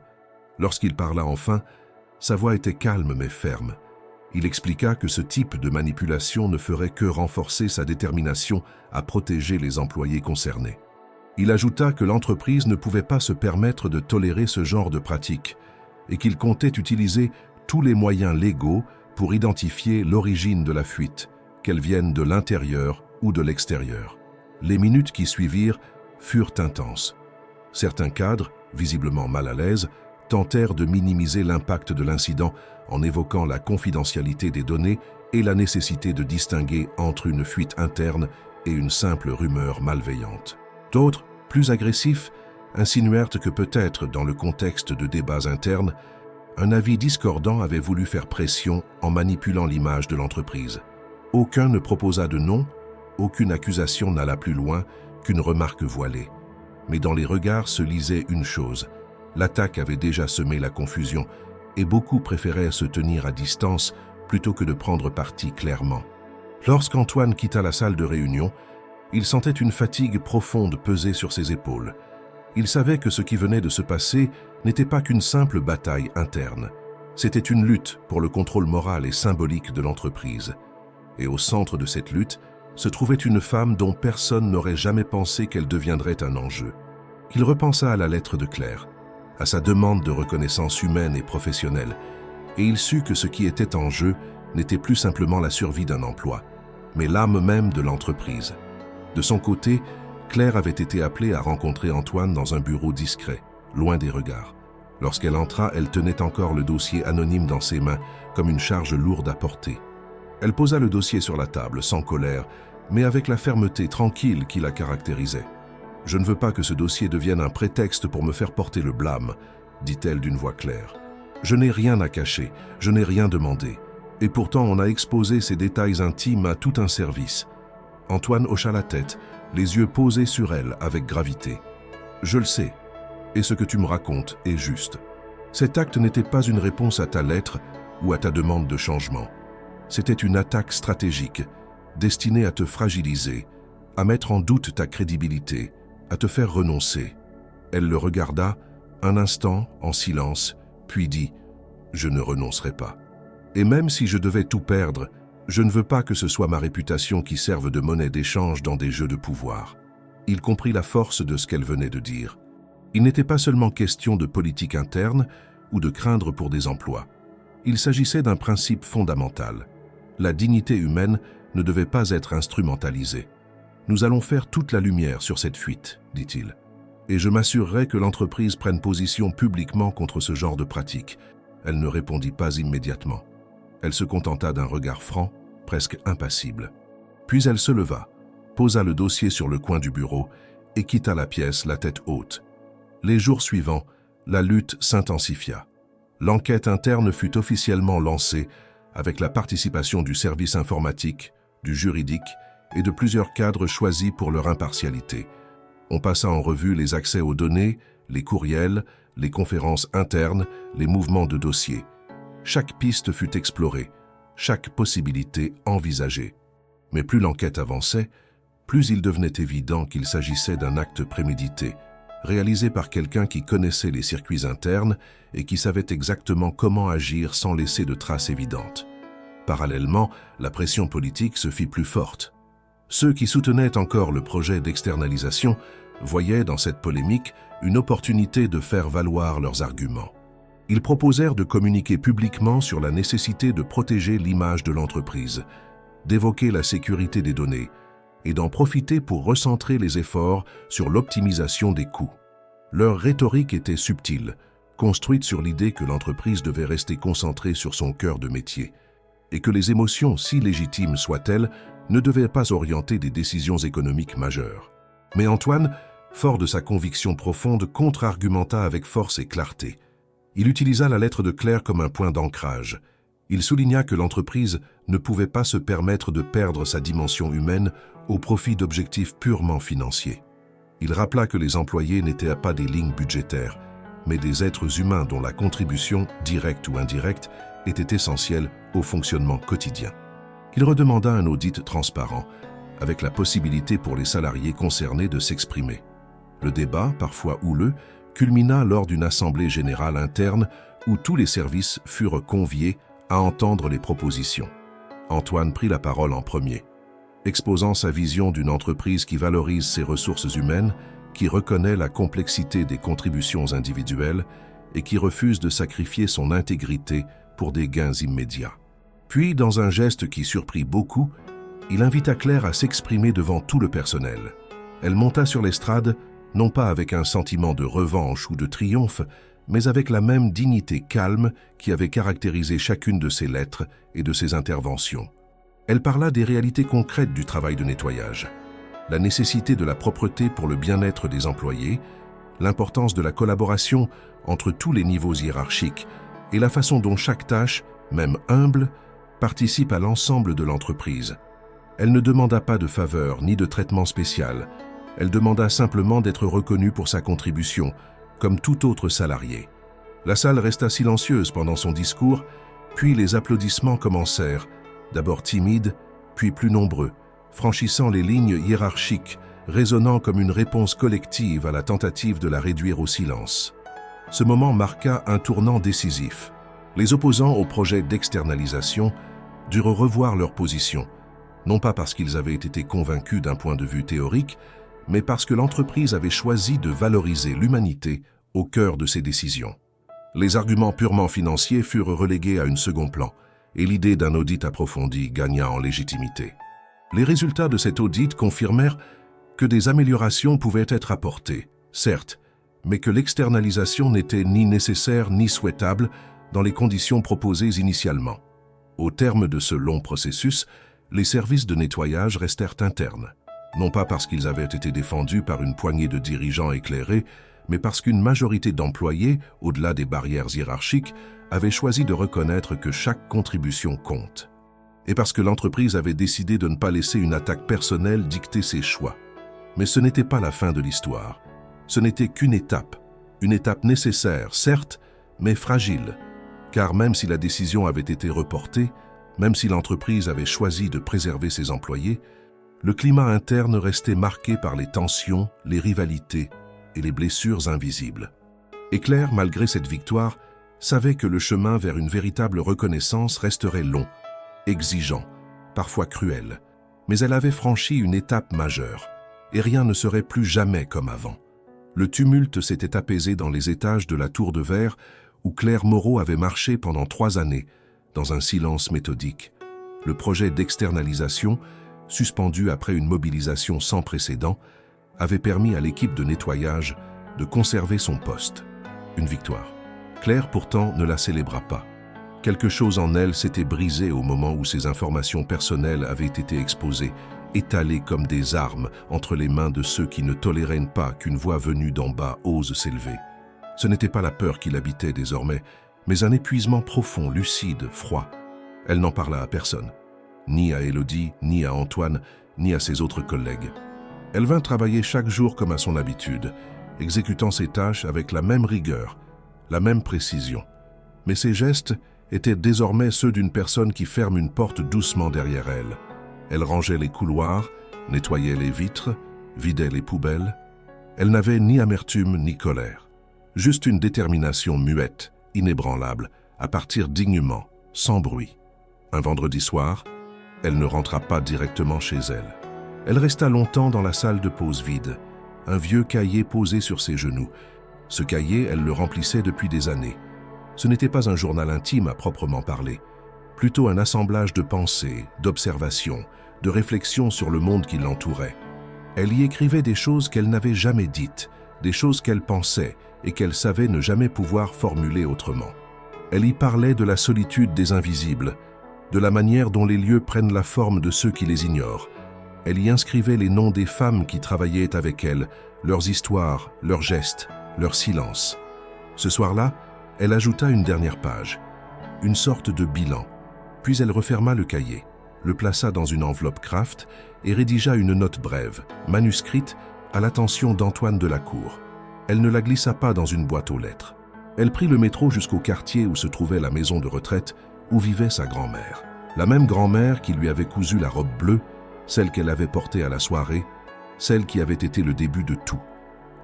Speaker 1: Lorsqu'il parla enfin, sa voix était calme mais ferme. Il expliqua que ce type de manipulation ne ferait que renforcer sa détermination à protéger les employés concernés. Il ajouta que l'entreprise ne pouvait pas se permettre de tolérer ce genre de pratique et qu'il comptait utiliser tous les moyens légaux pour identifier l'origine de la fuite, qu'elle vienne de l'intérieur ou de l'extérieur. Les minutes qui suivirent furent intenses. Certains cadres, visiblement mal à l'aise, tentèrent de minimiser l'impact de l'incident en évoquant la confidentialité des données et la nécessité de distinguer entre une fuite interne et une simple rumeur malveillante. D'autres, plus agressifs, insinuèrent que peut-être, dans le contexte de débats internes, un avis discordant avait voulu faire pression en manipulant l'image de l'entreprise. Aucun ne proposa de nom, aucune accusation n'alla plus loin qu'une remarque voilée. Mais dans les regards se lisait une chose: l'attaque avait déjà semé la confusion et beaucoup préféraient se tenir à distance plutôt que de prendre parti clairement. Lorsqu'Antoine quitta la salle de réunion, il sentait une fatigue profonde peser sur ses épaules. Il savait que ce qui venait de se passer n'était pas qu'une simple bataille interne. C'était une lutte pour le contrôle moral et symbolique de l'entreprise. Et au centre de cette lutte se trouvait une femme dont personne n'aurait jamais pensé qu'elle deviendrait un enjeu. Il repensa à la lettre de Claire, à sa demande de reconnaissance humaine et professionnelle, et il sut que ce qui était en jeu n'était plus simplement la survie d'un emploi, mais l'âme même de l'entreprise. De son côté, Claire avait été appelée à rencontrer Antoine dans un bureau discret, loin des regards. Lorsqu'elle entra, elle tenait encore le dossier anonyme dans ses mains, comme une charge lourde à porter. Elle posa le dossier sur la table, sans colère, mais avec la fermeté tranquille qui la caractérisait. « Je ne veux pas que ce dossier devienne un prétexte pour me faire porter le blâme », dit-elle d'une voix claire. « Je n'ai rien à cacher, je n'ai rien demandé. Et pourtant on a exposé ces détails intimes à tout un service. » Antoine hocha la tête, les yeux posés sur elle avec gravité. « Je le sais, et ce que tu me racontes est juste. Cet acte n'était pas une réponse à ta lettre ou à ta demande de changement. C'était une attaque stratégique, destinée à te fragiliser, à mettre en doute ta crédibilité, à te faire renoncer. » Elle le regarda, un instant, en silence, puis dit « Je ne renoncerai pas. Et même si je devais tout perdre, je ne veux pas que ce soit ma réputation qui serve de monnaie d'échange dans des jeux de pouvoir. » Il comprit la force de ce qu'elle venait de dire. Il n'était pas seulement question de politique interne ou de craindre pour des emplois. Il s'agissait d'un principe fondamental. La dignité humaine ne devait pas être instrumentalisée. « Nous allons faire toute la lumière sur cette fuite, » dit-il. « Et je m'assurerai que l'entreprise prenne position publiquement contre ce genre de pratique. » Elle ne répondit pas immédiatement. Elle se contenta d'un regard franc, presque impassible. Puis elle se leva, posa le dossier sur le coin du bureau et quitta la pièce la tête haute. Les jours suivants, la lutte s'intensifia. L'enquête interne fut officiellement lancée avec la participation du service informatique, du juridique et de plusieurs cadres choisis pour leur impartialité. On passa en revue les accès aux données, les courriels, les conférences internes, les mouvements de dossiers. Chaque piste fut explorée, chaque possibilité envisagée. Mais plus l'enquête avançait, plus il devenait évident qu'il s'agissait d'un acte prémédité, réalisé par quelqu'un qui connaissait les circuits internes et qui savait exactement comment agir sans laisser de traces évidentes. Parallèlement, la pression politique se fit plus forte. Ceux qui soutenaient encore le projet d'externalisation voyaient dans cette polémique une opportunité de faire valoir leurs arguments. Ils proposèrent de communiquer publiquement sur la nécessité de protéger l'image de l'entreprise, d'évoquer la sécurité des données et d'en profiter pour recentrer les efforts sur l'optimisation des coûts. Leur rhétorique était subtile, construite sur l'idée que l'entreprise devait rester concentrée sur son cœur de métier et que les émotions, si légitimes soient-elles, ne devaient pas orienter des décisions économiques majeures. Mais Antoine, fort de sa conviction profonde, contre-argumenta avec force et clarté. Il utilisa la lettre de Claire comme un point d'ancrage. Il souligna que l'entreprise ne pouvait pas se permettre de perdre sa dimension humaine au profit d'objectifs purement financiers. Il rappela que les employés n'étaient pas des lignes budgétaires, mais des êtres humains dont la contribution, directe ou indirecte, était essentielle au fonctionnement quotidien. Il redemanda un audit transparent, avec la possibilité pour les salariés concernés de s'exprimer. Le débat, parfois houleux, culmina lors d'une assemblée générale interne où tous les services furent conviés à entendre les propositions. Antoine prit la parole en premier, exposant sa vision d'une entreprise qui valorise ses ressources humaines, qui reconnaît la complexité des contributions individuelles et qui refuse de sacrifier son intégrité pour des gains immédiats. Puis, dans un geste qui surprit beaucoup, il invita Claire à s'exprimer devant tout le personnel. Elle monta sur l'estrade, non pas avec un sentiment de revanche ou de triomphe, mais avec la même dignité calme qui avait caractérisé chacune de ses lettres et de ses interventions. Elle parla des réalités concrètes du travail de nettoyage, la nécessité de la propreté pour le bien-être des employés, l'importance de la collaboration entre tous les niveaux hiérarchiques et la façon dont chaque tâche, même humble, participe à l'ensemble de l'entreprise. Elle ne demanda pas de faveur ni de traitement spécial. Elle demanda simplement d'être reconnue pour sa contribution, comme tout autre salarié. La salle resta silencieuse pendant son discours, puis les applaudissements commencèrent, d'abord timides, puis plus nombreux, franchissant les lignes hiérarchiques, résonnant comme une réponse collective à la tentative de la réduire au silence. Ce moment marqua un tournant décisif. Les opposants au projet d'externalisation durent revoir leur position, non pas parce qu'ils avaient été convaincus d'un point de vue théorique, mais parce que l'entreprise avait choisi de valoriser l'humanité au cœur de ses décisions. Les arguments purement financiers furent relégués à un second plan, et l'idée d'un audit approfondi gagna en légitimité. Les résultats de cet audit confirmèrent que des améliorations pouvaient être apportées, certes, mais que l'externalisation n'était ni nécessaire ni souhaitable dans les conditions proposées initialement. Au terme de ce long processus, les services de nettoyage restèrent internes, non pas parce qu'ils avaient été défendus par une poignée de dirigeants éclairés, mais parce qu'une majorité d'employés, au-delà des barrières hiérarchiques, avait choisi de reconnaître que chaque contribution compte. Et parce que l'entreprise avait décidé de ne pas laisser une attaque personnelle dicter ses choix. Mais ce n'était pas la fin de l'histoire. Ce n'était qu'une étape nécessaire, certes, mais fragile. Car même si la décision avait été reportée, même si l'entreprise avait choisi de préserver ses employés, le climat interne restait marqué par les tensions, les rivalités et les blessures invisibles. Et Claire, malgré cette victoire, savait que le chemin vers une véritable reconnaissance resterait long, exigeant, parfois cruel. Mais elle avait franchi une étape majeure, et rien ne serait plus jamais comme avant. Le tumulte s'était apaisé dans les étages de la Tour de Verre où Claire Moreau avait marché pendant 3 années, dans un silence méthodique. Le projet d'externalisation, suspendu après une mobilisation sans précédent, avait permis à l'équipe de nettoyage de conserver son poste. Une victoire. Claire, pourtant, ne la célébra pas. Quelque chose en elle s'était brisé au moment où ses informations personnelles avaient été exposées, étalées comme des armes entre les mains de ceux qui ne toléraient pas qu'une voix venue d'en bas ose s'élever. Ce n'était pas la peur qui l'habitait désormais, mais un épuisement profond, lucide, froid. Elle n'en parla à personne, ni à Élodie, ni à Antoine, ni à ses autres collègues. Elle vint travailler chaque jour comme à son habitude, exécutant ses tâches avec la même rigueur, la même précision. Mais ses gestes étaient désormais ceux d'une personne qui ferme une porte doucement derrière elle. Elle rangeait les couloirs, nettoyait les vitres, vidait les poubelles. Elle n'avait ni amertume ni colère, juste une détermination muette, inébranlable, à partir dignement, sans bruit. Un vendredi soir, elle ne rentra pas directement chez elle. Elle resta longtemps dans la salle de pause vide, un vieux cahier posé sur ses genoux. Ce cahier, elle le remplissait depuis des années. Ce n'était pas un journal intime à proprement parler, plutôt un assemblage de pensées, d'observations, de réflexions sur le monde qui l'entourait. Elle y écrivait des choses qu'elle n'avait jamais dites, des choses qu'elle pensait et qu'elle savait ne jamais pouvoir formuler autrement. Elle y parlait de la solitude des invisibles, de la manière dont les lieux prennent la forme de ceux qui les ignorent. Elle y inscrivait les noms des femmes qui travaillaient avec elle, leurs histoires, leurs gestes, leurs silences. Ce soir-là, elle ajouta une dernière page, une sorte de bilan. Puis elle referma le cahier, le plaça dans une enveloppe Kraft et rédigea une note brève, manuscrite, à l'attention d'Antoine Delacour. Elle ne la glissa pas dans une boîte aux lettres. Elle prit le métro jusqu'au quartier où se trouvait la maison de retraite où vivait sa grand-mère. La même grand-mère qui lui avait cousu la robe bleue, celle qu'elle avait portée à la soirée, celle qui avait été le début de tout.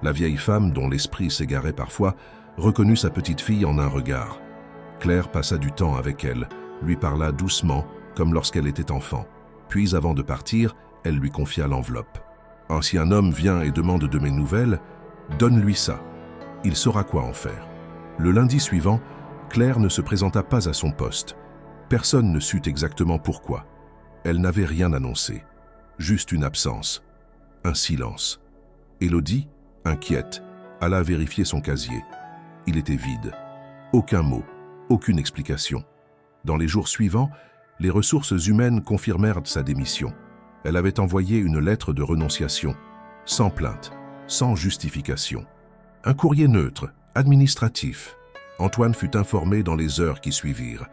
Speaker 1: La vieille femme, dont l'esprit s'égarait parfois, reconnut sa petite-fille en un regard. Claire passa du temps avec elle, lui parla doucement, comme lorsqu'elle était enfant. Puis, avant de partir, elle lui confia l'enveloppe. « Si un homme vient et demande de mes nouvelles, donne-lui ça. Il saura quoi en faire. » Le lundi suivant, Claire ne se présenta pas à son poste. Personne ne sut exactement pourquoi. Elle n'avait rien annoncé. Juste une absence. Un silence. Élodie, inquiète, alla vérifier son casier. Il était vide. Aucun mot, aucune explication. Dans les jours suivants, les ressources humaines confirmèrent sa démission. Elle avait envoyé une lettre de renonciation, sans plainte, sans justification. Un courrier neutre, administratif. Antoine fut informé dans les heures qui suivirent.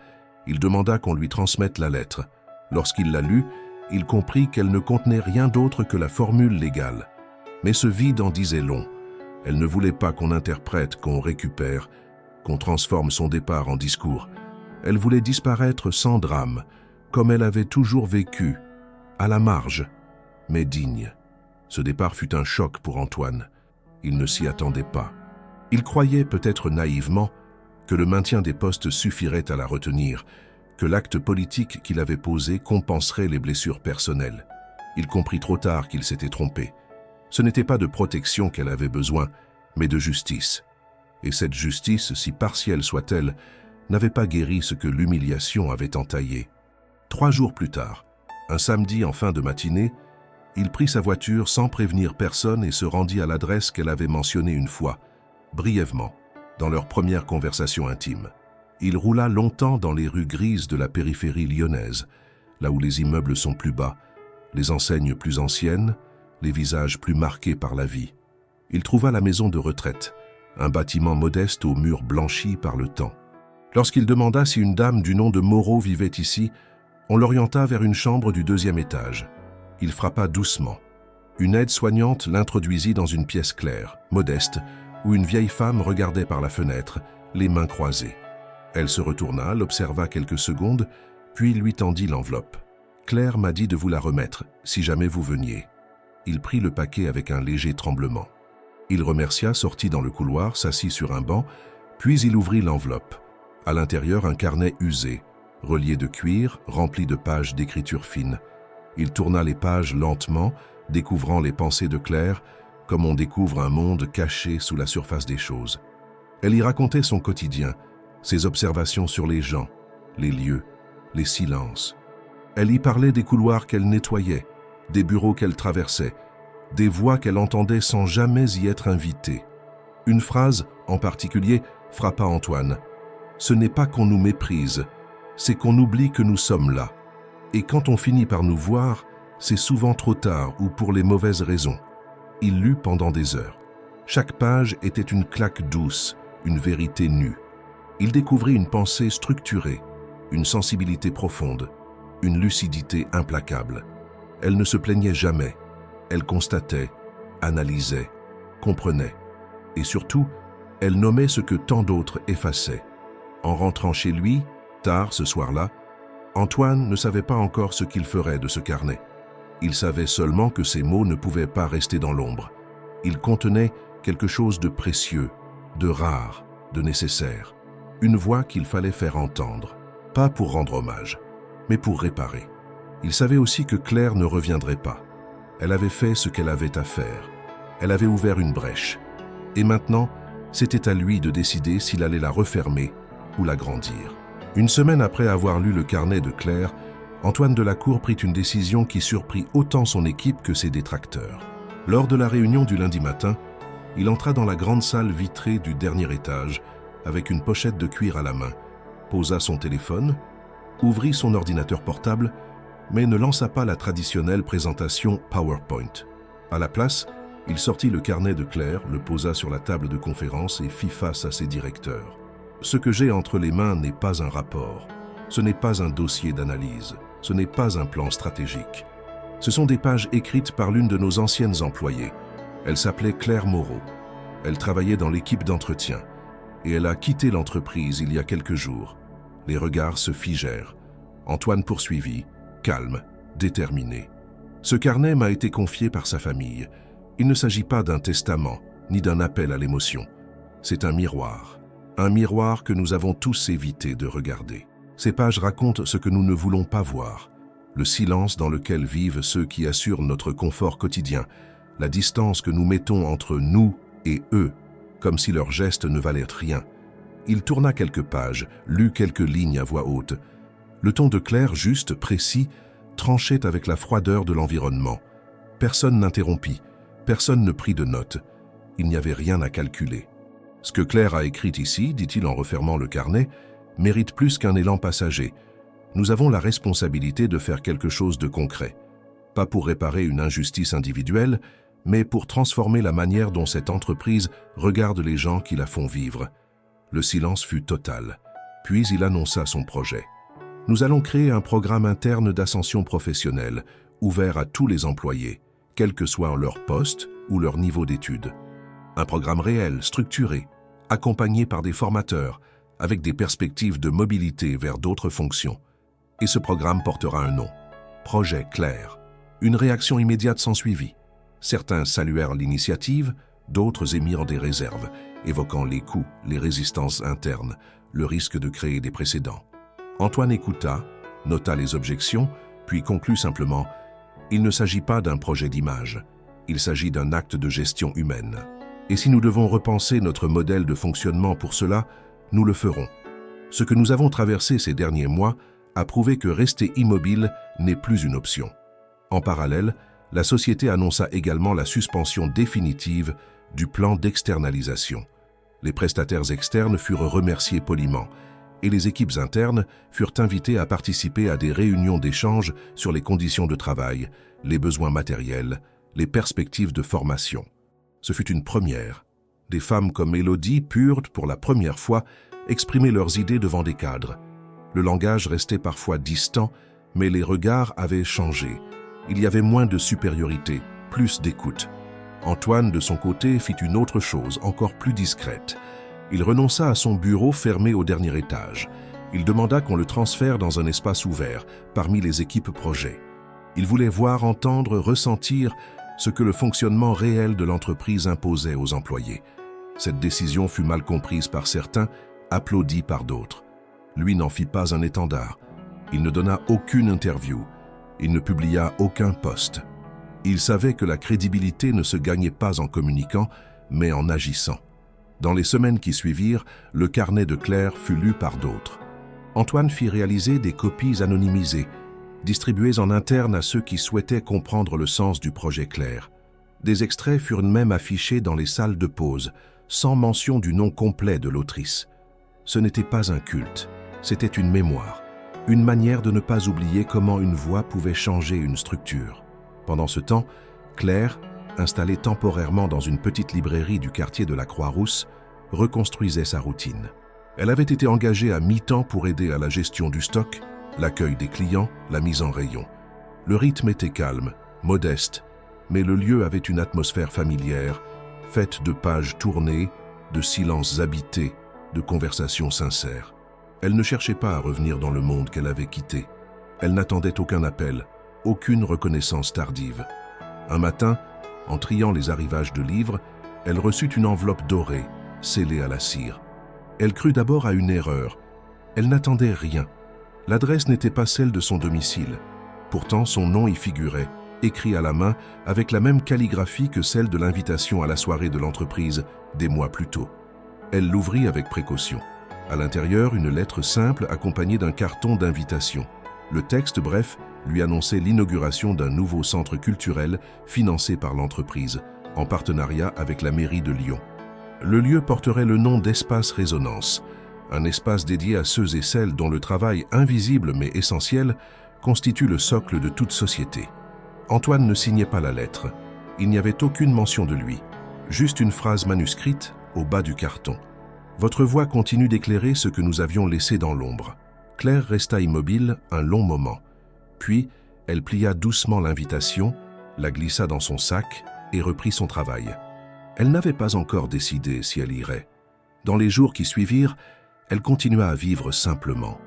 Speaker 1: Il demanda qu'on lui transmette la lettre. Lorsqu'il la lut, il comprit qu'elle ne contenait rien d'autre que la formule légale. Mais ce vide en disait long. Elle ne voulait pas qu'on interprète, qu'on récupère, qu'on transforme son départ en discours. Elle voulait disparaître sans drame, comme elle avait toujours vécu, à la marge, mais digne. Ce départ fut un choc pour Antoine. Il ne s'y attendait pas. Il croyait, peut-être naïvement, que le maintien des postes suffirait à la retenir, que l'acte politique qu'il avait posé compenserait les blessures personnelles. Il comprit trop tard qu'il s'était trompé. Ce n'était pas de protection qu'elle avait besoin, mais de justice. Et cette justice, si partielle soit-elle, n'avait pas guéri ce que l'humiliation avait entaillé. 3 jours plus tard, un samedi en fin de matinée, il prit sa voiture sans prévenir personne et se rendit à l'adresse qu'elle avait mentionnée une fois, brièvement, dans leur première conversation intime. Il roula longtemps dans les rues grises de la périphérie lyonnaise, là où les immeubles sont plus bas, les enseignes plus anciennes, les visages plus marqués par la vie. Il trouva la maison de retraite, un bâtiment modeste aux murs blanchis par le temps. Lorsqu'il demanda si une dame du nom de Moreau vivait ici, on l'orienta vers une chambre du 2e étage. Il frappa doucement. Une aide-soignante l'introduisit dans une pièce claire, modeste, où une vieille femme regardait par la fenêtre, les mains croisées. Elle se retourna, l'observa quelques secondes, puis lui tendit l'enveloppe. « Claire m'a dit de vous la remettre, si jamais vous veniez. » Il prit le paquet avec un léger tremblement. Il remercia, sortit dans le couloir, s'assit sur un banc, puis il ouvrit l'enveloppe. À l'intérieur, un carnet usé, relié de cuir, rempli de pages d'écriture fine. Il tourna les pages lentement, découvrant les pensées de Claire, comme on découvre un monde caché sous la surface des choses. Elle y racontait son quotidien, ses observations sur les gens, les lieux, les silences. Elle y parlait des couloirs qu'elle nettoyait, des bureaux qu'elle traversait, des voix qu'elle entendait sans jamais y être invitée. Une phrase, en particulier, frappa Antoine. « Ce n'est pas qu'on nous méprise, c'est qu'on oublie que nous sommes là. Et quand on finit par nous voir, c'est souvent trop tard ou pour les mauvaises raisons. » Il lut pendant des heures. Chaque page était une claque douce, une vérité nue. Il découvrit une pensée structurée, une sensibilité profonde, une lucidité implacable. Elle ne se plaignait jamais. Elle constatait, analysait, comprenait. Et surtout, elle nommait ce que tant d'autres effaçaient. En rentrant chez lui, tard ce soir-là, Antoine ne savait pas encore ce qu'il ferait de ce carnet. Il savait seulement que ces mots ne pouvaient pas rester dans l'ombre. Il contenait quelque chose de précieux, de rare, de nécessaire. Une voix qu'il fallait faire entendre, pas pour rendre hommage, mais pour réparer. Il savait aussi que Claire ne reviendrait pas. Elle avait fait ce qu'elle avait à faire. Elle avait ouvert une brèche. Et maintenant, c'était à lui de décider s'il allait la refermer ou l'agrandir. Une semaine après avoir lu le carnet de Claire, Antoine Delacour prit une décision qui surprit autant son équipe que ses détracteurs. Lors de la réunion du lundi matin, il entra dans la grande salle vitrée du dernier étage avec une pochette de cuir à la main, posa son téléphone, ouvrit son ordinateur portable, mais ne lança pas la traditionnelle présentation PowerPoint. À la place, il sortit le carnet de Claire, le posa sur la table de conférence et fit face à ses directeurs. « Ce que j'ai entre les mains n'est pas un rapport, ce n'est pas un dossier d'analyse, ce n'est pas un plan stratégique. Ce sont des pages écrites par l'une de nos anciennes employées. Elle s'appelait Claire Moreau. Elle travaillait dans l'équipe d'entretien et elle a quitté l'entreprise il y a quelques jours. » Les regards se figèrent. Antoine poursuivit, calme, déterminé. « Ce carnet m'a été confié par sa famille. Il ne s'agit pas d'un testament, ni d'un appel à l'émotion. C'est un miroir que nous avons tous évité de regarder. Ces pages racontent ce que nous ne voulons pas voir, le silence dans lequel vivent ceux qui assurent notre confort quotidien, la distance que nous mettons entre nous et eux, comme si leurs gestes ne valaient rien. » Il tourna quelques pages, lut quelques lignes à voix haute. Le ton de Claire, juste, précis, tranchait avec la froideur de l'environnement. Personne n'interrompit, personne ne prit de notes. Il n'y avait rien à calculer. « Ce que Claire a écrit ici, dit-il en refermant le carnet, mérite plus qu'un élan passager. Nous avons la responsabilité de faire quelque chose de concret. Pas pour réparer une injustice individuelle, mais pour transformer la manière dont cette entreprise regarde les gens qui la font vivre. » Le silence fut total. Puis il annonça son projet. « Nous allons créer un programme interne d'ascension professionnelle, ouvert à tous les employés, quel que soit leur poste ou leur niveau d'études. Un programme réel, structuré, accompagné par des formateurs, avec des perspectives de mobilité vers d'autres fonctions. Et ce programme portera un nom. Projet Claire. » Une réaction immédiate s'ensuivit. Certains saluèrent l'initiative, d'autres émirent des réserves, évoquant les coûts, les résistances internes, le risque de créer des précédents. Antoine écouta, nota les objections, puis conclut simplement « Il ne s'agit pas d'un projet d'image, il s'agit d'un acte de gestion humaine. Et si nous devons repenser notre modèle de fonctionnement pour cela, nous le ferons. Ce que nous avons traversé ces derniers mois a prouvé que rester immobile n'est plus une option. » En parallèle, la société annonça également la suspension définitive du plan d'externalisation. Les prestataires externes furent remerciés poliment et les équipes internes furent invitées à participer à des réunions d'échange sur les conditions de travail, les besoins matériels, les perspectives de formation. Ce fut une première. Des femmes comme Élodie purent, pour la première fois, exprimer leurs idées devant des cadres. Le langage restait parfois distant, mais les regards avaient changé. Il y avait moins de supériorité, plus d'écoute. Antoine, de son côté, fit une autre chose, encore plus discrète. Il renonça à son bureau fermé au dernier étage. Il demanda qu'on le transfère dans un espace ouvert, parmi les équipes projet. Il voulait voir, entendre, ressentir ce que le fonctionnement réel de l'entreprise imposait aux employés. Cette décision fut mal comprise par certains, applaudie par d'autres. Lui n'en fit pas un étendard. Il ne donna aucune interview. Il ne publia aucun post. Il savait que la crédibilité ne se gagnait pas en communiquant, mais en agissant. Dans les semaines qui suivirent, le carnet de Claire fut lu par d'autres. Antoine fit réaliser des copies anonymisées, distribuées en interne à ceux qui souhaitaient comprendre le sens du projet Claire. Des extraits furent même affichés dans les salles de pause, sans mention du nom complet de l'autrice. Ce n'était pas un culte, c'était une mémoire. Une manière de ne pas oublier comment une voix pouvait changer une structure. Pendant ce temps, Claire, installée temporairement dans une petite librairie du quartier de la Croix-Rousse, reconstruisait sa routine. Elle avait été engagée à mi-temps pour aider à la gestion du stock, l'accueil des clients, la mise en rayon. Le rythme était calme, modeste, mais le lieu avait une atmosphère familière, faite de pages tournées, de silences habités, de conversations sincères. Elle ne cherchait pas à revenir dans le monde qu'elle avait quitté. Elle n'attendait aucun appel, aucune reconnaissance tardive. Un matin, En triant les arrivages de livres, elle reçut une enveloppe dorée, scellée à la cire. Elle crut d'abord à une erreur. Elle n'attendait rien. L'adresse n'était pas celle de son domicile. Pourtant, son nom y figurait, écrit à la main avec la même calligraphie que celle de l'invitation à la soirée de l'entreprise des mois plus tôt. Elle l'ouvrit avec précaution. À l'intérieur, une lettre simple accompagnée d'un carton d'invitation. Le texte, bref, lui annonçait l'inauguration d'un nouveau centre culturel financé par l'entreprise, en partenariat avec la mairie de Lyon. Le lieu porterait le nom d'Espace Résonance, un espace dédié à ceux et celles dont le travail invisible mais essentiel constitue le socle de toute société. Antoine ne signait pas la lettre. Il n'y avait aucune mention de lui, juste une phrase manuscrite au bas du carton. « Votre voix continue d'éclairer ce que nous avions laissé dans l'ombre. » Claire resta immobile un long moment. Puis, elle plia doucement l'invitation, la glissa dans son sac et reprit son travail. Elle n'avait pas encore décidé si elle irait. Dans les jours qui suivirent, elle continua à vivre simplement.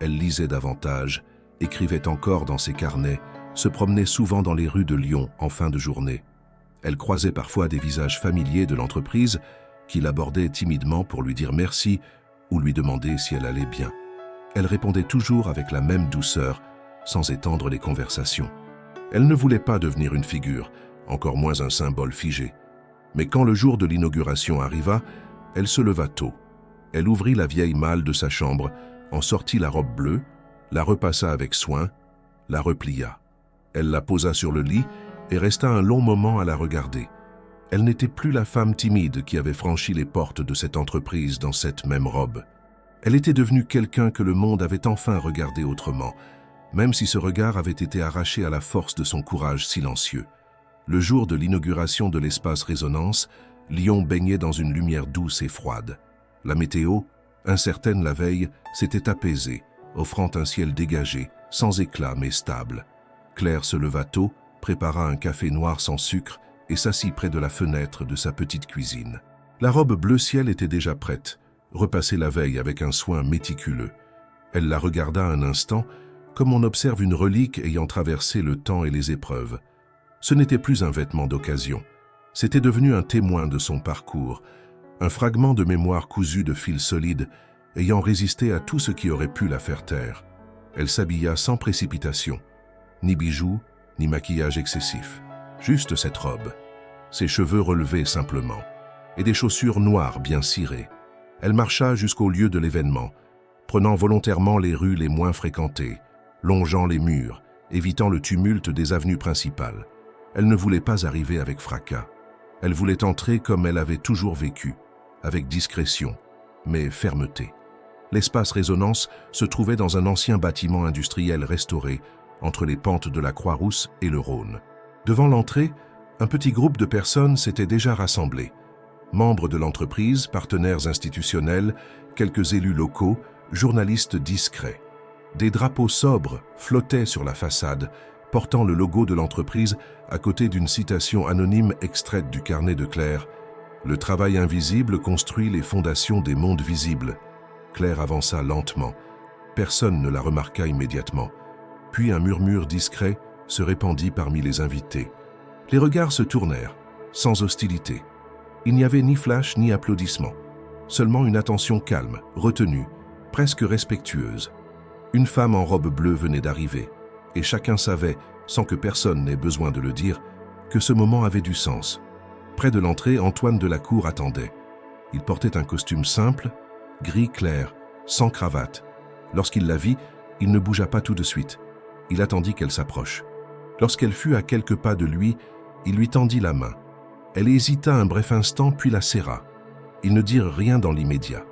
Speaker 1: Elle lisait davantage, écrivait encore dans ses carnets, se promenait souvent dans les rues de Lyon en fin de journée. Elle croisait parfois des visages familiers de l'entreprise qui l'abordaient timidement pour lui dire merci ou lui demander si elle allait bien. Elle répondait toujours avec la même douceur, sans étendre les conversations. Elle ne voulait pas devenir une figure, encore moins un symbole figé. Mais quand le jour de l'inauguration arriva, elle se leva tôt. Elle ouvrit la vieille malle de sa chambre, en sortit la robe bleue, la repassa avec soin, la replia. Elle la posa sur le lit et resta un long moment à la regarder. Elle n'était plus la femme timide qui avait franchi les portes de cette entreprise dans cette même robe. Elle était devenue quelqu'un que le monde avait enfin regardé autrement, même si ce regard avait été arraché à la force de son courage silencieux. Le jour de l'inauguration de l'espace Résonance, Lyon baignait dans une lumière douce et froide. La météo, incertaine la veille, s'était apaisée, offrant un ciel dégagé, sans éclat mais stable. Claire se leva tôt, prépara un café noir sans sucre et s'assit près de la fenêtre de sa petite cuisine. La robe bleu ciel était déjà prête, repassée la veille avec un soin méticuleux. Elle la regarda un instant, comme on observe une relique ayant traversé le temps et les épreuves. Ce n'était plus un vêtement d'occasion. C'était devenu un témoin de son parcours, un fragment de mémoire cousu de fils solides, ayant résisté à tout ce qui aurait pu la faire taire. Elle s'habilla sans précipitation, ni bijoux, ni maquillage excessif. Juste cette robe, ses cheveux relevés simplement, et des chaussures noires bien cirées. Elle marcha jusqu'au lieu de l'événement, prenant volontairement les rues les moins fréquentées, longeant les murs, évitant le tumulte des avenues principales. Elle ne voulait pas arriver avec fracas. Elle voulait entrer comme elle avait toujours vécu, avec discrétion, mais fermeté. L'espace Résonance se trouvait dans un ancien bâtiment industriel restauré, entre les pentes de la Croix-Rousse et le Rhône. Devant l'entrée, un petit groupe de personnes s'était déjà rassemblé. Membres de l'entreprise, partenaires institutionnels, quelques élus locaux, journalistes discrets. Des drapeaux sobres flottaient sur la façade, portant le logo de l'entreprise à côté d'une citation anonyme extraite du carnet de Claire. « Le travail invisible construit les fondations des mondes visibles ». Claire avança lentement. Personne ne la remarqua immédiatement. Puis un murmure discret se répandit parmi les invités. Les regards se tournèrent, sans hostilité. Il n'y avait ni flash ni applaudissement, seulement une attention calme, retenue, presque respectueuse. Une femme en robe bleue venait d'arriver, et chacun savait, sans que personne n'ait besoin de le dire, que ce moment avait du sens. Près de l'entrée, Antoine Delacour attendait. Il portait un costume simple, gris clair, sans cravate. Lorsqu'il la vit, il ne bougea pas tout de suite. Il attendit qu'elle s'approche. Lorsqu'elle fut à quelques pas de lui, il lui tendit la main. Elle hésita un bref instant, puis la serra. Ils ne dirent rien dans l'immédiat.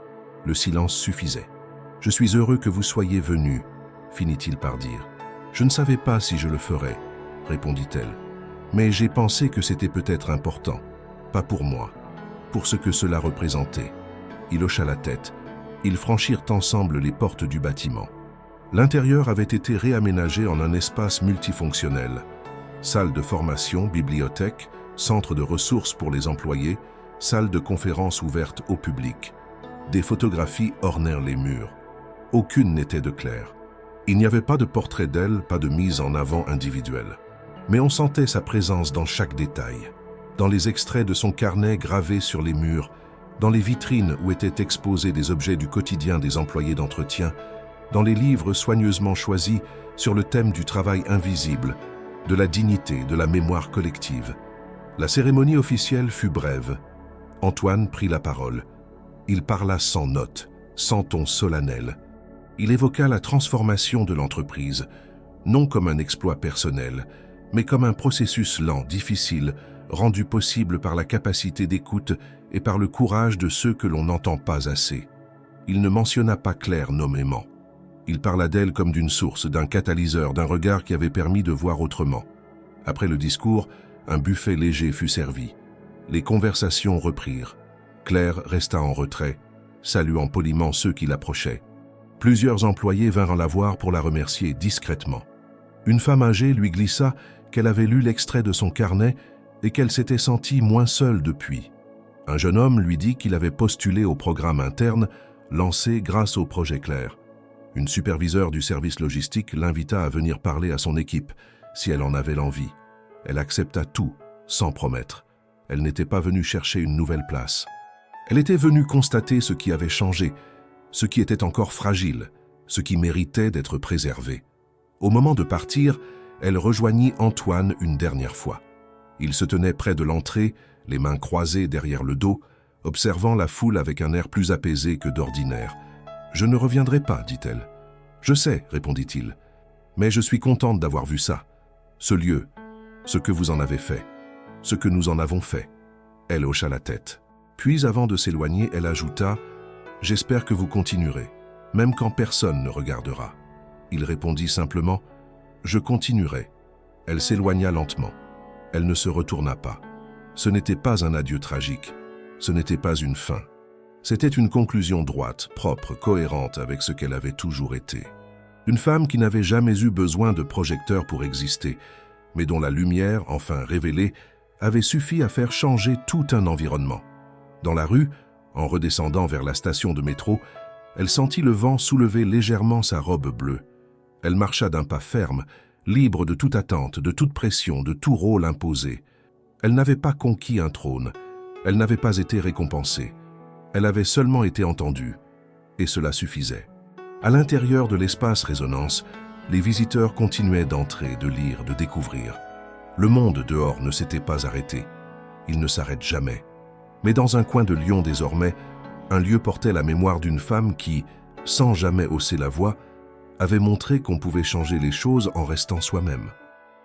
Speaker 1: Le silence suffisait. « Je suis heureux que vous soyez venu, » finit-il par dire. « Je ne savais pas si je le ferais, » répondit-elle. « Mais j'ai pensé que c'était peut-être important. Pas pour moi, pour ce que cela représentait. » Il hocha la tête. Ils franchirent ensemble les portes du bâtiment. L'intérieur avait été réaménagé en un espace multifonctionnel. Salle de formation, bibliothèque, centre de ressources pour les employés, salle de conférences ouverte au public. Des photographies ornèrent les murs. Aucune n'était de Claire. Il n'y avait pas de portrait d'elle, pas de mise en avant individuelle. Mais on sentait sa présence dans chaque détail. dans les extraits de son carnet gravés sur les murs, dans les vitrines où étaient exposés des objets du quotidien des employés d'entretien, dans les livres soigneusement choisis sur le thème du travail invisible, de la dignité, de la mémoire collective. La cérémonie officielle fut brève. Antoine prit la parole. Il parla sans notes, sans ton solennel. Il évoqua la transformation de l'entreprise, non comme un exploit personnel, mais comme un processus lent, difficile, rendu possible par la capacité d'écoute et par le courage de ceux que l'on n'entend pas assez. Il ne mentionna pas Claire nommément. Il parla d'elle comme d'une source, d'un catalyseur, d'un regard qui avait permis de voir autrement. Après le discours, un buffet léger fut servi. Les conversations reprirent. Claire resta en retrait, saluant poliment ceux qui l'approchaient. Plusieurs employés vinrent la voir pour la remercier discrètement. Une femme âgée lui glissa qu'elle avait lu l'extrait de son carnet et qu'elle s'était sentie moins seule depuis. Un jeune homme lui dit qu'il avait postulé au programme interne lancé grâce au projet Claire. Une superviseure du service logistique l'invita à venir parler à son équipe, si elle en avait l'envie. Elle accepta tout, sans promettre. Elle n'était pas venue chercher une nouvelle place. Elle était venue constater ce qui avait changé, ce qui était encore fragile, ce qui méritait d'être préservé. Au moment de partir, elle rejoignit Antoine une dernière fois. Il se tenait près de l'entrée, les mains croisées derrière le dos, observant la foule avec un air plus apaisé que d'ordinaire. « Je ne reviendrai pas, dit-elle. »« Je sais, répondit-il, mais je suis contente d'avoir vu ça. Ce lieu, ce que vous en avez fait, ce que nous en avons fait. » Elle hocha la tête. Puis, avant de s'éloigner, elle ajouta « J'espère que vous continuerez, même quand personne ne regardera. » Il répondit simplement « Je continuerai. » Elle s'éloigna lentement. Elle ne se retourna pas. Ce n'était pas un adieu tragique. Ce n'était pas une fin. C'était une conclusion droite, propre, cohérente avec ce qu'elle avait toujours été. Une femme qui n'avait jamais eu besoin de projecteurs pour exister, mais dont la lumière, enfin révélée, avait suffi à faire changer tout un environnement. Dans la rue, en redescendant vers la station de métro, elle sentit le vent soulever légèrement sa robe bleue. Elle marcha d'un pas ferme, libre de toute attente, de toute pression, de tout rôle imposé. Elle n'avait pas conquis un trône, elle n'avait pas été récompensée. Elle avait seulement été entendue, et cela suffisait. À l'intérieur de l'espace résonance, les visiteurs continuaient d'entrer, de lire, de découvrir. Le monde dehors ne s'était pas arrêté. Il ne s'arrête jamais. Mais dans un coin de Lyon désormais, un lieu portait la mémoire d'une femme qui, sans jamais hausser la voix, avait montré qu'on pouvait changer les choses en restant soi-même.